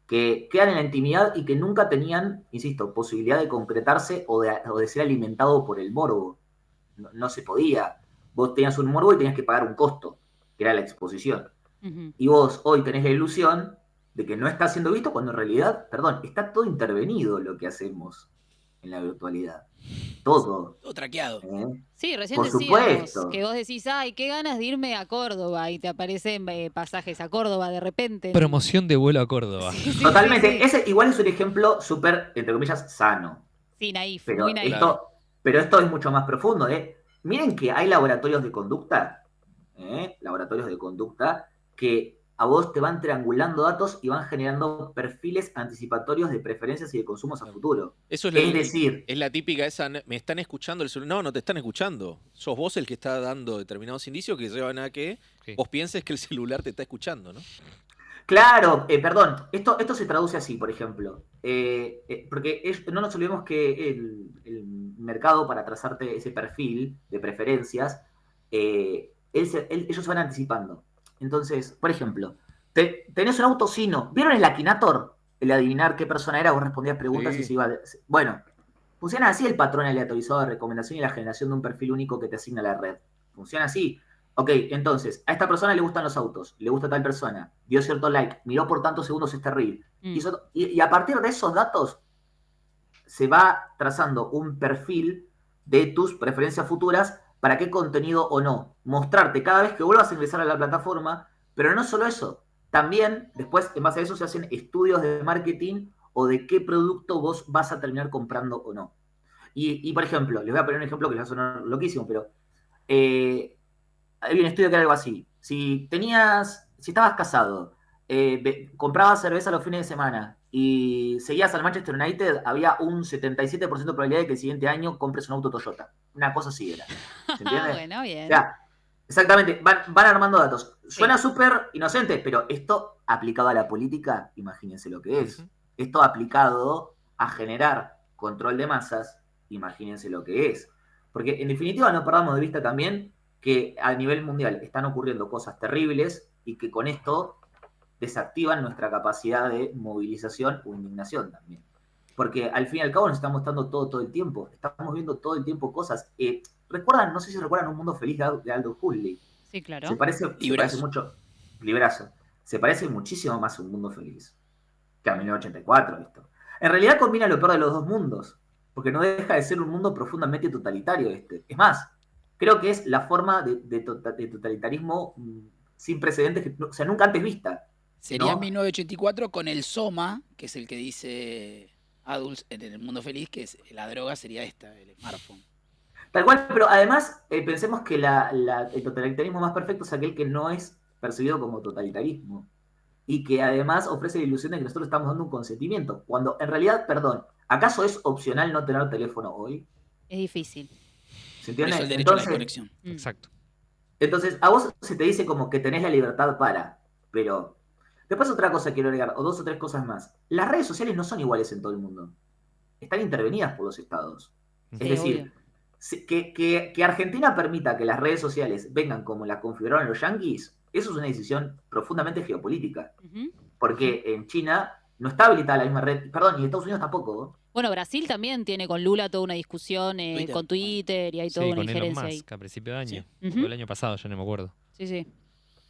que quedan en la intimidad y que nunca tenían, insisto, posibilidad de concretarse o de ser alimentado por el morbo. No se podía. Vos tenías un morbo y tenías que pagar un costo, que era la exposición. Ujú. Y vos hoy tenés la ilusión de que no está siendo visto cuando en realidad, perdón, está todo intervenido lo que hacemos en la virtualidad. Todo. Todo traqueado. Sí, recién Por decíamos supuesto. que vos decís, ay, qué ganas de irme a Córdoba y te aparecen pasajes a Córdoba de repente. Promoción de vuelo a Córdoba. Sí, sí, Totalmente. sí, sí. Ese igual es un ejemplo súper, entre comillas, sano. Sí, naif, Pero muy naif. esto es mucho más profundo. Miren que hay laboratorios de conducta, que a vos te van triangulando datos y van generando perfiles anticipatorios de preferencias y de consumos a futuro. Eso es, Es decir, es la típica esa, ¿me están escuchando el celular? No, no te están escuchando. Sos vos el que está dando determinados indicios que llevan a que Sí. vos pienses que el celular te está escuchando, ¿no? claro, perdón, esto se traduce así, por ejemplo, porque no nos olvidemos que el mercado para trazarte ese perfil de preferencias, ellos se van anticipando. Entonces, por ejemplo, tenés un auto sino, ¿vieron el Akinator? El adivinar qué persona era, vos respondías preguntas Sí. y se iba... Bueno, funciona así el patrón aleatorizado de recomendación y la generación de un perfil único que te asigna la red. Funciona así. Ok, entonces, a esta persona le gustan los autos, le gusta tal persona, dio cierto like, miró por tantos segundos este reel. Y a partir de esos datos se va trazando un perfil de tus preferencias futuras para qué contenido o no. Mostrarte cada vez que vuelvas a ingresar a la plataforma, pero no solo eso. También, después, en base a eso, se hacen estudios de marketing o de qué producto vos vas a terminar comprando o no. Y por ejemplo, les voy a poner un ejemplo que les va a sonar loquísimo, pero hay un estudio que era algo así. Si estabas casado, comprabas cerveza los fines de semana y seguías al Manchester United, había un 77% de probabilidad de que el siguiente año compres un auto Toyota. Una cosa así era. ¿Se entiende? Bueno, bien. Ya, exactamente, van armando datos. Suena súper inocente, pero esto aplicado a la política, imagínense lo que es. Esto aplicado a generar control de masas, imagínense lo que es. Porque en definitiva no perdamos de vista también que a nivel mundial están ocurriendo cosas terribles y que con esto desactivan nuestra capacidad de movilización o indignación también. Porque al fin y al cabo nos estamos mostrando todo el tiempo. Estamos viendo todo el tiempo cosas. ¿Recuerdan? No sé si recuerdan Un Mundo Feliz de Aldous Huxley. Sí, claro. Se parece mucho. Librazo. Se parece muchísimo más a Un Mundo Feliz que a 1984, esto. En realidad combina lo peor de los dos mundos, porque no deja de ser un mundo profundamente totalitario este. Es más, creo que es la forma de totalitarismo sin precedentes, o sea, nunca antes vista. Sería ¿no? 1984 con el Soma, que es el que dice Adults en el mundo feliz, que es la droga sería esta, el smartphone. Tal cual, pero además pensemos que el totalitarismo más perfecto es aquel que no es percibido como totalitarismo y que además ofrece la ilusión de que nosotros estamos dando un consentimiento, cuando en realidad, perdón, ¿acaso es opcional no tener teléfono hoy? Es difícil. ¿Se Por entiende? eso el derecho a la desconexión. Exacto. Entonces, a vos se te dice como que tenés la libertad para, pero después otra cosa quiero agregar, o dos o tres cosas más. Las redes sociales no son iguales en todo el mundo. Están intervenidas por los estados. Sí, Es decir, que Argentina permita que las redes sociales vengan como las configuraron los yanquis, eso es una decisión profundamente geopolítica. Ujú. Porque en China no está habilitada la misma red, perdón, y en Estados Unidos tampoco. Bueno, Brasil también tiene con Lula toda una discusión Twitter. con Twitter y hay toda Sí, una con Elon injerencia ahí. Musk a principio de año. Ujú. O el año pasado, ya no me acuerdo. Sí, sí.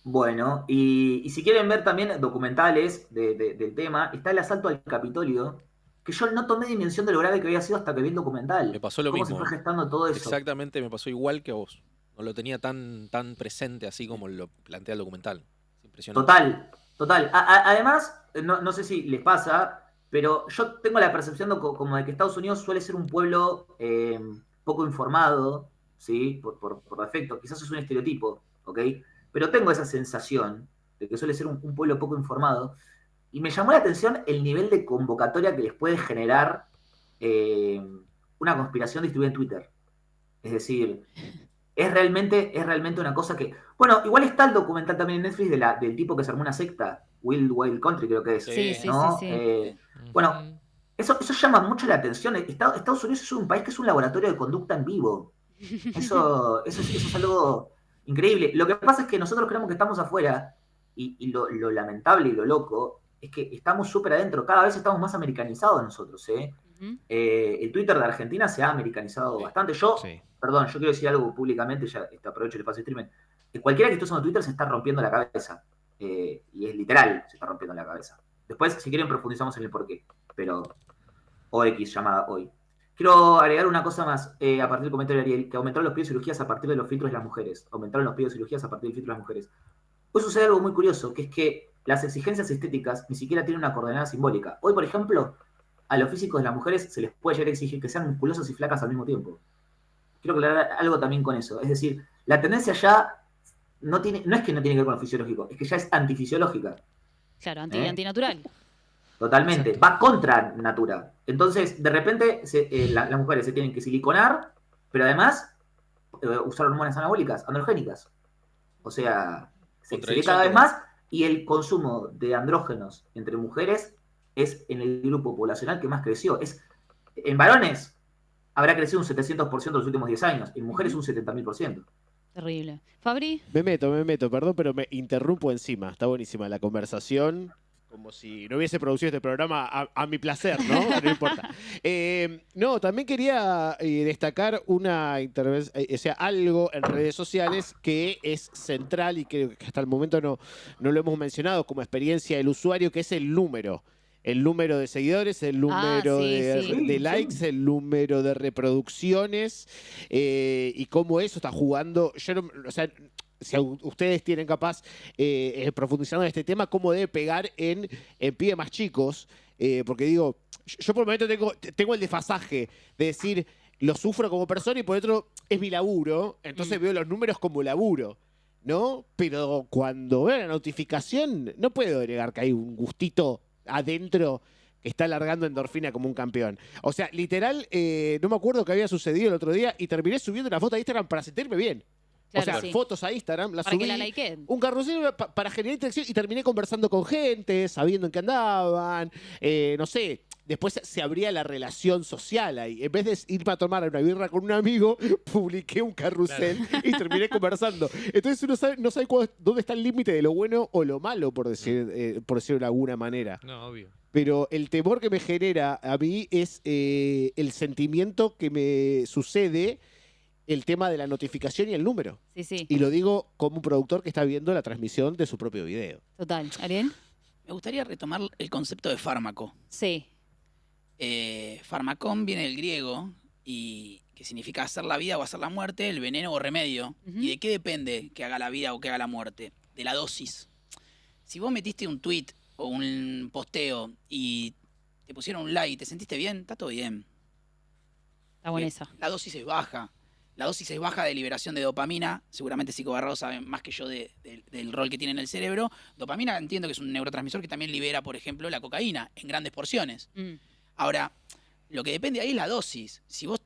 Bueno, y si quieren ver también documentales del tema, está el asalto al Capitolio, que yo no tomé dimensión de lo grave que había sido hasta que vi el documental. Me pasó lo Cómo mismo. se fue gestando todo eso. Exactamente, me pasó igual que a vos. No lo tenía tan presente así como lo plantea el documental. Es impresionante. Total. Además, no sé si les pasa, pero yo tengo la percepción como de que Estados Unidos suele ser un pueblo poco informado, ¿sí? Por defecto. Quizás es un estereotipo, ¿ok? Pero tengo esa sensación de que suele ser un pueblo poco informado. Y me llamó la atención el nivel de convocatoria que les puede generar una conspiración distribuida en Twitter. Es decir, es realmente una cosa que... Bueno, igual está el documental también en Netflix del tipo que se armó una secta, Wild Wild Country creo que es. Sí, sí, ¿no? sí. Bueno, eso llama mucho la atención. Estados Unidos es un país que es un laboratorio de conducta en vivo. Eso es algo increíble. Lo que pasa es que nosotros creemos que estamos afuera y lo lamentable y lo loco es que estamos súper adentro. Cada vez estamos más americanizados nosotros. Ujú. El Twitter de Argentina se ha americanizado Sí. bastante. Sí. Perdón, yo quiero decir algo públicamente, ya aprovecho el espacio de streaming. Cualquiera que esté usando Twitter se está rompiendo la cabeza. Y es literal, se está rompiendo la cabeza. Después, si quieren, profundizamos en el porqué. Pero OX llamada hoy. Quiero agregar una cosa más a partir del comentario de Ariel, que aumentaron los pedidos de cirugías a partir de los filtros de las mujeres. Aumentaron los pedidos de cirugías a partir del filtro de las mujeres. Hoy sucede algo muy curioso, que es que las exigencias estéticas ni siquiera tienen una coordenada simbólica. Hoy, por ejemplo, a los físicos de las mujeres se les puede llegar a exigir que sean musculosas y flacas al mismo tiempo. Quiero aclarar algo también con eso. Es decir, la tendencia ya no es que no tiene que ver con lo fisiológico, es que ya es antifisiológica. Claro, antinatural. Totalmente. Exacto. Va contra natura. Entonces, de repente, las mujeres se tienen que siliconar, pero además usar hormonas anabólicas, androgénicas. O sea, se ve cada vez más y el consumo de andrógenos entre mujeres es en el grupo poblacional que más creció. En varones habrá crecido un 700% en los últimos 10 años, en mujeres un 70.000%. Terrible. Fabri, Me meto, perdón, pero me interrumpo encima. Está buenísima la conversación. Como si no hubiese producido este programa a mi placer, ¿no? No importa. No, también quería destacar una intervención, o sea, algo en redes sociales que es central y que hasta el momento no lo hemos mencionado como experiencia del usuario, que es el número. El número de seguidores, el número sí, de sí. likes, el número de reproducciones y cómo eso está jugando. O sea, si ustedes tienen capaz profundizando en este tema, cómo debe pegar en pibes más chicos. Porque digo, yo por el momento tengo el desfasaje de decir, lo sufro como persona y por otro es mi laburo, entonces veo los números como laburo, ¿no? Pero cuando veo la notificación, no puedo negar que hay un gustito adentro que está largando endorfina como un campeón. O sea, literal, no me acuerdo qué había sucedido el otro día y terminé subiendo una foto a Instagram para sentirme bien. claro, o sea, sí. fotos a Instagram, las Para subí. que la likeen. Un carrusel para generar interacción y terminé conversando con gente, sabiendo en qué andaban, no sé. Después se abría la relación social ahí. En vez de irme a tomar una birra con un amigo, publiqué un carrusel y terminé conversando. Entonces uno no sabe dónde está el límite de lo bueno o lo malo, por decirlo de alguna manera. No, obvio. Pero el temor que me genera a mí es el sentimiento que me sucede el tema de la notificación y el número. Sí, sí. Y lo digo como un productor que está viendo la transmisión de su propio video. Total. ¿Ariel? Me gustaría retomar el concepto de fármaco. Sí. Farmacón viene del griego y que significa hacer la vida o hacer la muerte, el veneno o remedio. ¿Y de qué depende que haga la vida o que haga la muerte? De la dosis. Si vos metiste un tweet o un posteo y te pusieron un like y te sentiste bien, está todo bien. Está buena esa. La dosis es baja. La dosis es baja de liberación de dopamina. Seguramente Psico Barrado sabe más que yo del rol que tiene en el cerebro. Dopamina entiendo que es un neurotransmisor que también libera, por ejemplo, la cocaína en grandes porciones. Ahora, lo que depende ahí es la dosis. Si vos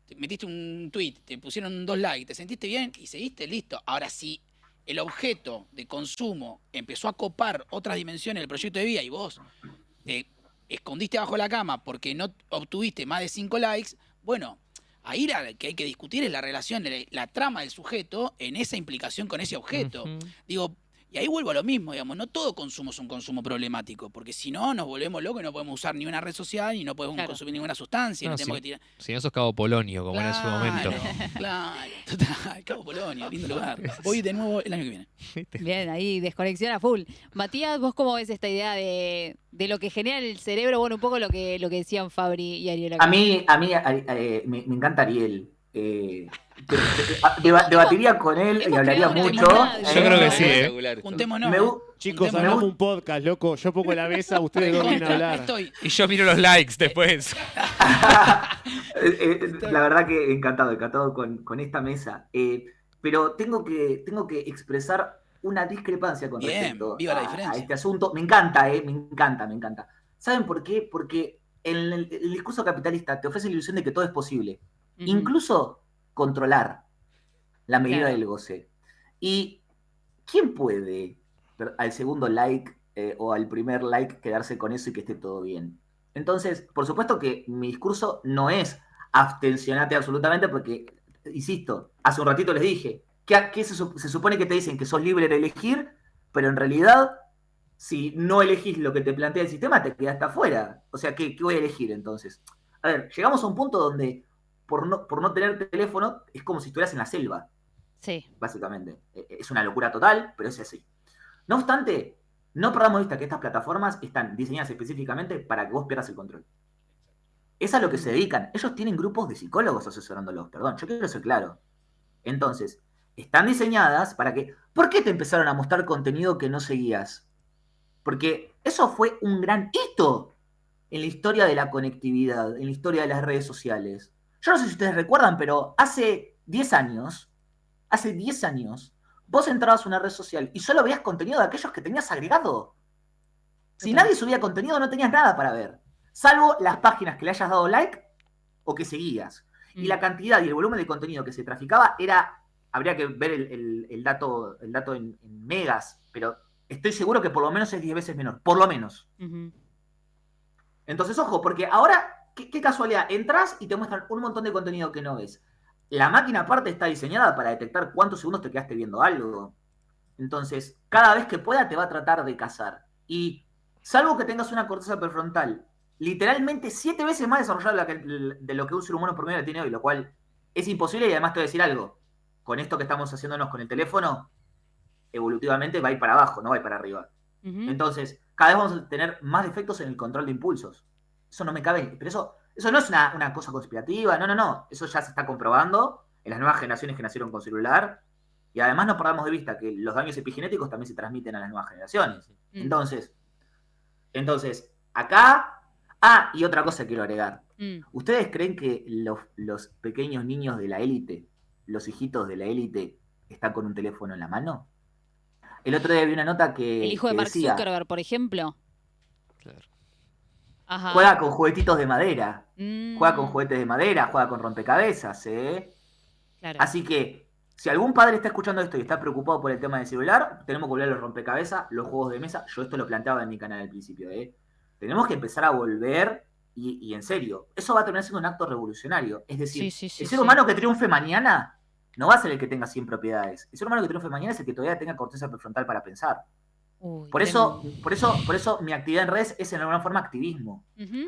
te metiste un tweet, te pusieron 2 likes, te sentiste bien y seguiste, listo. Ahora, si el objeto de consumo empezó a copar otras dimensiones del proyecto de vida y vos te escondiste bajo la cama porque no obtuviste más de 5 likes, bueno, ahí lo que hay que discutir es la relación, la trama del sujeto en esa implicación con ese objeto. Digo, y ahí vuelvo a lo mismo, digamos, no todo consumo es un consumo problemático, porque si no nos volvemos locos y no podemos usar ni una red social y no podemos consumir ninguna sustancia. No, No tenemos que tirar. Si no sos Cabo Polonio, como era en su momento. Claro, total, Cabo Polonio, lindo lugar. Voy de nuevo el año que viene. Bien, ahí desconexión a full. Matías, ¿vos cómo ves esta idea de lo que genera el cerebro? Bueno, un poco lo que decían Fabri y Ariel acá. A mí me encanta Ariel. Debatiría con él y hablaría mucho. Yo creo que sí, Juntémonos. Chicos, hagamos un podcast, loco. Yo pongo la mesa, ustedes dos vienen a hablar. Estoy. Y yo miro los likes después. La verdad que encantado con esta mesa. Pero tengo que expresar una discrepancia con respecto viva la a diferencia. este asunto. Me encanta. Me encanta. ¿Saben por qué? Porque el discurso capitalista te ofrece la ilusión de que todo es posible. Incluso controlar la medida del goce. ¿Y quién puede al segundo like o al primer like quedarse con eso y que esté todo bien? Entonces, por supuesto que mi discurso no es abstencionate absolutamente porque, insisto, hace un ratito les dije, que se supone que te dicen que sos libre de elegir, pero en realidad, si no elegís lo que te plantea el sistema, te quedaste afuera. O sea, ¿qué voy a elegir entonces? A ver, llegamos a un punto donde por no tener teléfono es como si estuvieras en la selva. Sí. Básicamente. Es una locura total, pero es así. No obstante, no perdamos de vista que estas plataformas están diseñadas específicamente para que vos pierdas el control. Es a lo que se dedican. Ellos tienen grupos de psicólogos asesorándolos, perdón, yo quiero ser claro. Entonces, están diseñadas para que... ¿Por qué te empezaron a mostrar contenido que no seguías? Porque eso fue un gran hito en la historia de la conectividad, en la historia de las redes sociales. Yo no sé si ustedes recuerdan, pero hace 10 años, vos entrabas a una red social y solo veías contenido de aquellos que tenías agregado. Si nadie subía contenido, no tenías nada para ver. Salvo las páginas que le hayas dado like o que seguías. Y la cantidad y el volumen de contenido que se traficaba habría que ver el dato en megas, pero estoy seguro que por lo menos es 10 veces menor. Por lo menos. Entonces, ojo, porque ahora... ¿Qué casualidad? Entras y te muestran un montón de contenido que no ves. La máquina aparte está diseñada para detectar cuántos segundos te quedaste viendo algo. Entonces, cada vez que pueda te va a tratar de cazar. Y salvo que tengas una corteza prefrontal literalmente 7 veces más desarrollada de lo que un ser humano promedio tiene hoy, lo cual es imposible y además te voy a decir algo. Con esto que estamos haciéndonos con el teléfono, evolutivamente va a ir para abajo, no va a ir para arriba. Entonces, cada vez vamos a tener más defectos en el control de impulsos. Eso no me cabe, pero eso no es una cosa conspirativa, no, eso ya se está comprobando en las nuevas generaciones que nacieron con celular, y además no perdamos de vista que los daños epigenéticos también se transmiten a las nuevas generaciones. Entonces, acá, y otra cosa quiero agregar. ¿Ustedes creen que los pequeños niños de la élite, los hijitos de la élite, están con un teléfono en la mano? El otro día vi una nota que el hijo de Mark decía, Zuckerberg, por ejemplo. Claro. Ajá. Juega con juguetitos de madera. Juega con juguetes de madera, juega con rompecabezas, Claro. Así que, si algún padre está escuchando esto y está preocupado por el tema del celular, tenemos que volver a los rompecabezas, los juegos de mesa. Yo esto lo planteaba en mi canal al principio, Tenemos que empezar a volver, y en serio, eso va a terminar siendo un acto revolucionario. Es decir, el ser humano que triunfe mañana no va a ser el que tenga 100 propiedades. El ser humano que triunfe mañana es el que todavía tenga corteza prefrontal para pensar. Por eso mi actividad en redes es en alguna forma activismo.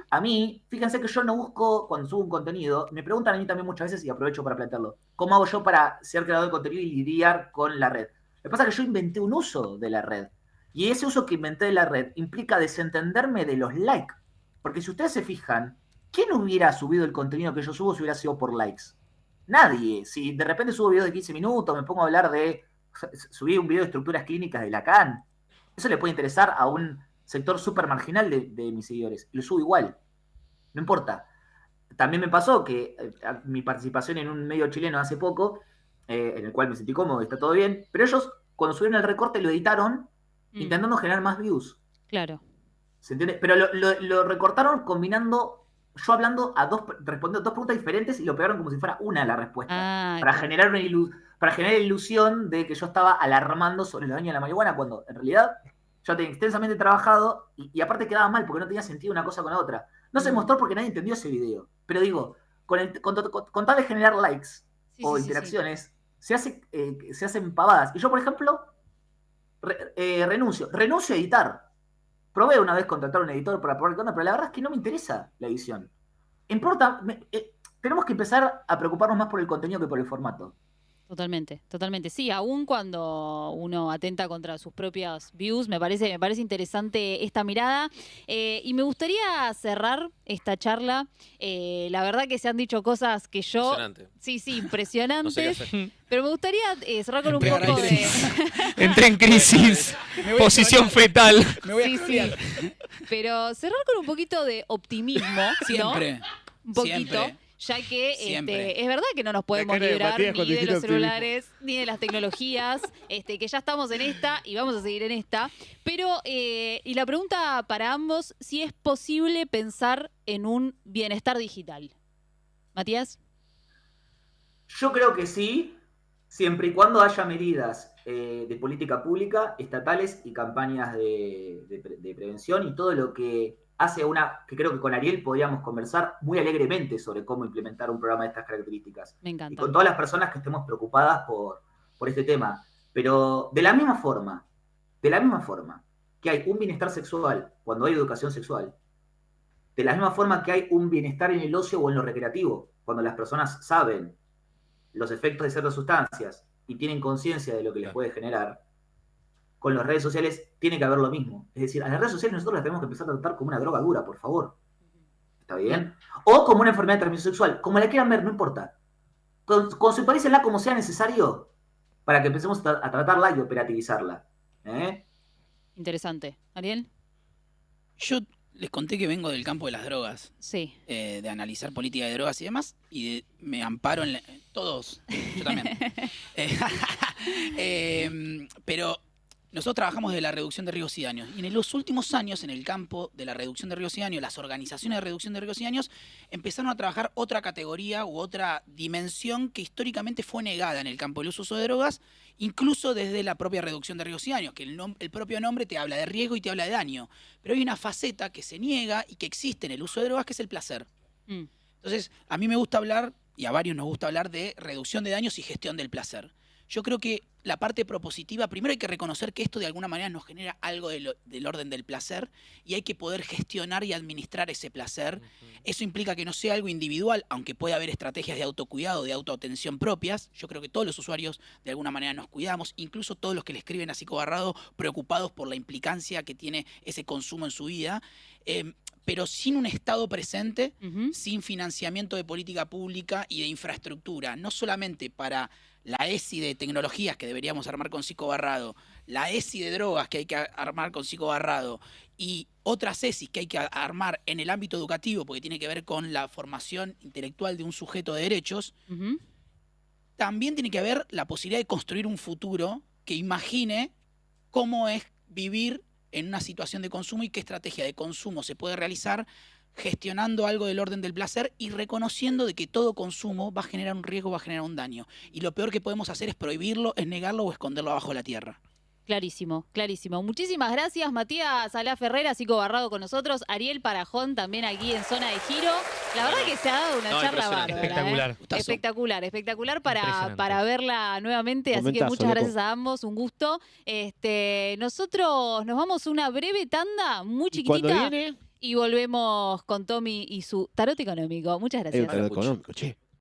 A mí, fíjense que yo no busco, cuando subo un contenido, me preguntan a mí también muchas veces y aprovecho para plantearlo, ¿cómo hago yo para ser creador de contenido y lidiar con la red? Lo que pasa es que yo inventé un uso de la red. Y ese uso que inventé de la red implica desentenderme de los likes. Porque si ustedes se fijan, ¿quién hubiera subido el contenido que yo subo si hubiera sido por likes? Nadie. Si de repente subo videos de 15 minutos, me pongo a hablar de... Subí un video de estructuras clínicas de Lacan. Eso le puede interesar a un sector súper marginal de mis seguidores. Lo subo igual. No importa. También me pasó que mi participación en un medio chileno hace poco, en el cual me sentí cómodo, está todo bien, pero ellos cuando subieron el recorte lo editaron intentando generar más views. Claro. ¿Se entiende? Pero lo recortaron combinando, yo hablando respondiendo a dos preguntas diferentes y lo pegaron como si fuera una la respuesta. Para generar ilusión de que yo estaba alarmando sobre los daños de la marihuana, cuando en realidad yo tenía extensamente trabajado y aparte quedaba mal porque no tenía sentido una cosa con la otra. No se mostró porque nadie entendió ese video. Pero digo, con tal de generar likes o interacciones, se hacen pavadas. Y yo, por ejemplo, renuncio a editar. Probé una vez contratar a un editor para probar qué onda, pero la verdad es que no me interesa la edición. Tenemos que empezar a preocuparnos más por el contenido que por el formato. Totalmente, totalmente. Sí, aún cuando uno atenta contra sus propias views, me parece interesante esta mirada. Y me gustaría cerrar esta charla. La verdad que se han dicho cosas que yo... Impresionante. Sí, impresionantes. No sé qué hacer. Pero me gustaría cerrar con un poco de... Entré en crisis. Posición fetal. Me voy a Sí. escrolear. Pero cerrar con un poquito de optimismo, ¿no? Siempre. Un poquito. Siempre. Ya que Siempre. es verdad que no nos podemos cara de librar Matías ni cuando de dijiste los optimismo. celulares, ni de las tecnologías, que ya estamos en esta y vamos a seguir en esta. Pero, y la pregunta para ambos, si es posible pensar en un bienestar digital. Matías. Yo creo que sí, siempre y cuando haya medidas de política pública, estatales y campañas de prevención y todo lo que hace que creo que con Ariel podríamos conversar muy alegremente sobre cómo implementar un programa de estas características. Me encanta. Y con todas las personas que estemos preocupadas por este tema. Pero de la misma forma que hay un bienestar sexual cuando hay educación sexual, de la misma forma que hay un bienestar en el ocio o en lo recreativo, cuando las personas saben los efectos de ciertas sustancias y tienen conciencia de lo que les puede generar, con las redes sociales tiene que haber lo mismo. Es decir, a las redes sociales nosotros las tenemos que empezar a tratar como una droga dura, por favor. ¿Está bien? O como una enfermedad de transmisión sexual. Como la quieran ver, no importa. Conceptualícenla como sea necesario para que empecemos a tratarla y operativizarla. Interesante. ¿Ariel? Yo les conté que vengo del campo de las drogas, Sí. de analizar política de drogas y demás, y me amparo en todos, yo también. Pero nosotros trabajamos de la reducción de riesgos y daños, y en los últimos años, en el campo de la reducción de riesgos y daños, las organizaciones de reducción de riesgos y daños empezaron a trabajar otra categoría u otra dimensión que históricamente fue negada en el campo del uso de drogas, incluso desde la propia reducción de riesgos y daños, que el propio nombre te habla de riesgo y te habla de daño. Pero hay una faceta que se niega y que existe en el uso de drogas, que es el placer. Entonces, a mí me gusta hablar, y a varios nos gusta hablar, de reducción de daños y gestión del placer. Yo creo que la parte propositiva, primero hay que reconocer que esto de alguna manera nos genera algo del orden del placer y hay que poder gestionar y administrar ese placer. Eso implica que no sea algo individual, aunque pueda haber estrategias de autocuidado, de autoatención propias. Yo creo que todos los usuarios de alguna manera nos cuidamos, incluso todos los que le escriben a Psico Barrado preocupados por la implicancia que tiene ese consumo en su vida. Pero sin un Estado presente, sin financiamiento de política pública y de infraestructura, no solamente para la ESI de tecnologías que deberíamos armar con Psico Barrado, la ESI de drogas que hay que armar con Psico Barrado y otras ESIs que hay que armar en el ámbito educativo porque tiene que ver con la formación intelectual de un sujeto de derechos, también tiene que haber la posibilidad de construir un futuro que imagine cómo es vivir en una situación de consumo y qué estrategia de consumo se puede realizar gestionando algo del orden del placer y reconociendo de que todo consumo va a generar un riesgo, va a generar un daño. Y lo peor que podemos hacer es prohibirlo, es negarlo o esconderlo abajo de la tierra. Clarísimo, clarísimo. Muchísimas gracias, Matías Alá Ferreira, Psico Barrado con nosotros, Ariel Parajón también aquí en Zona de Giro. La verdad que se ha dado una charla impresionante. bárbara. Espectacular. Espectacular Impresionante. para verla nuevamente. Así que Momentazo, muchas loco. gracias a ambos, un gusto. Nosotros nos vamos a una breve tanda muy Y cuando chiquitita viene, y volvemos con Tommy y su tarot económico. Muchas gracias. el económico, che.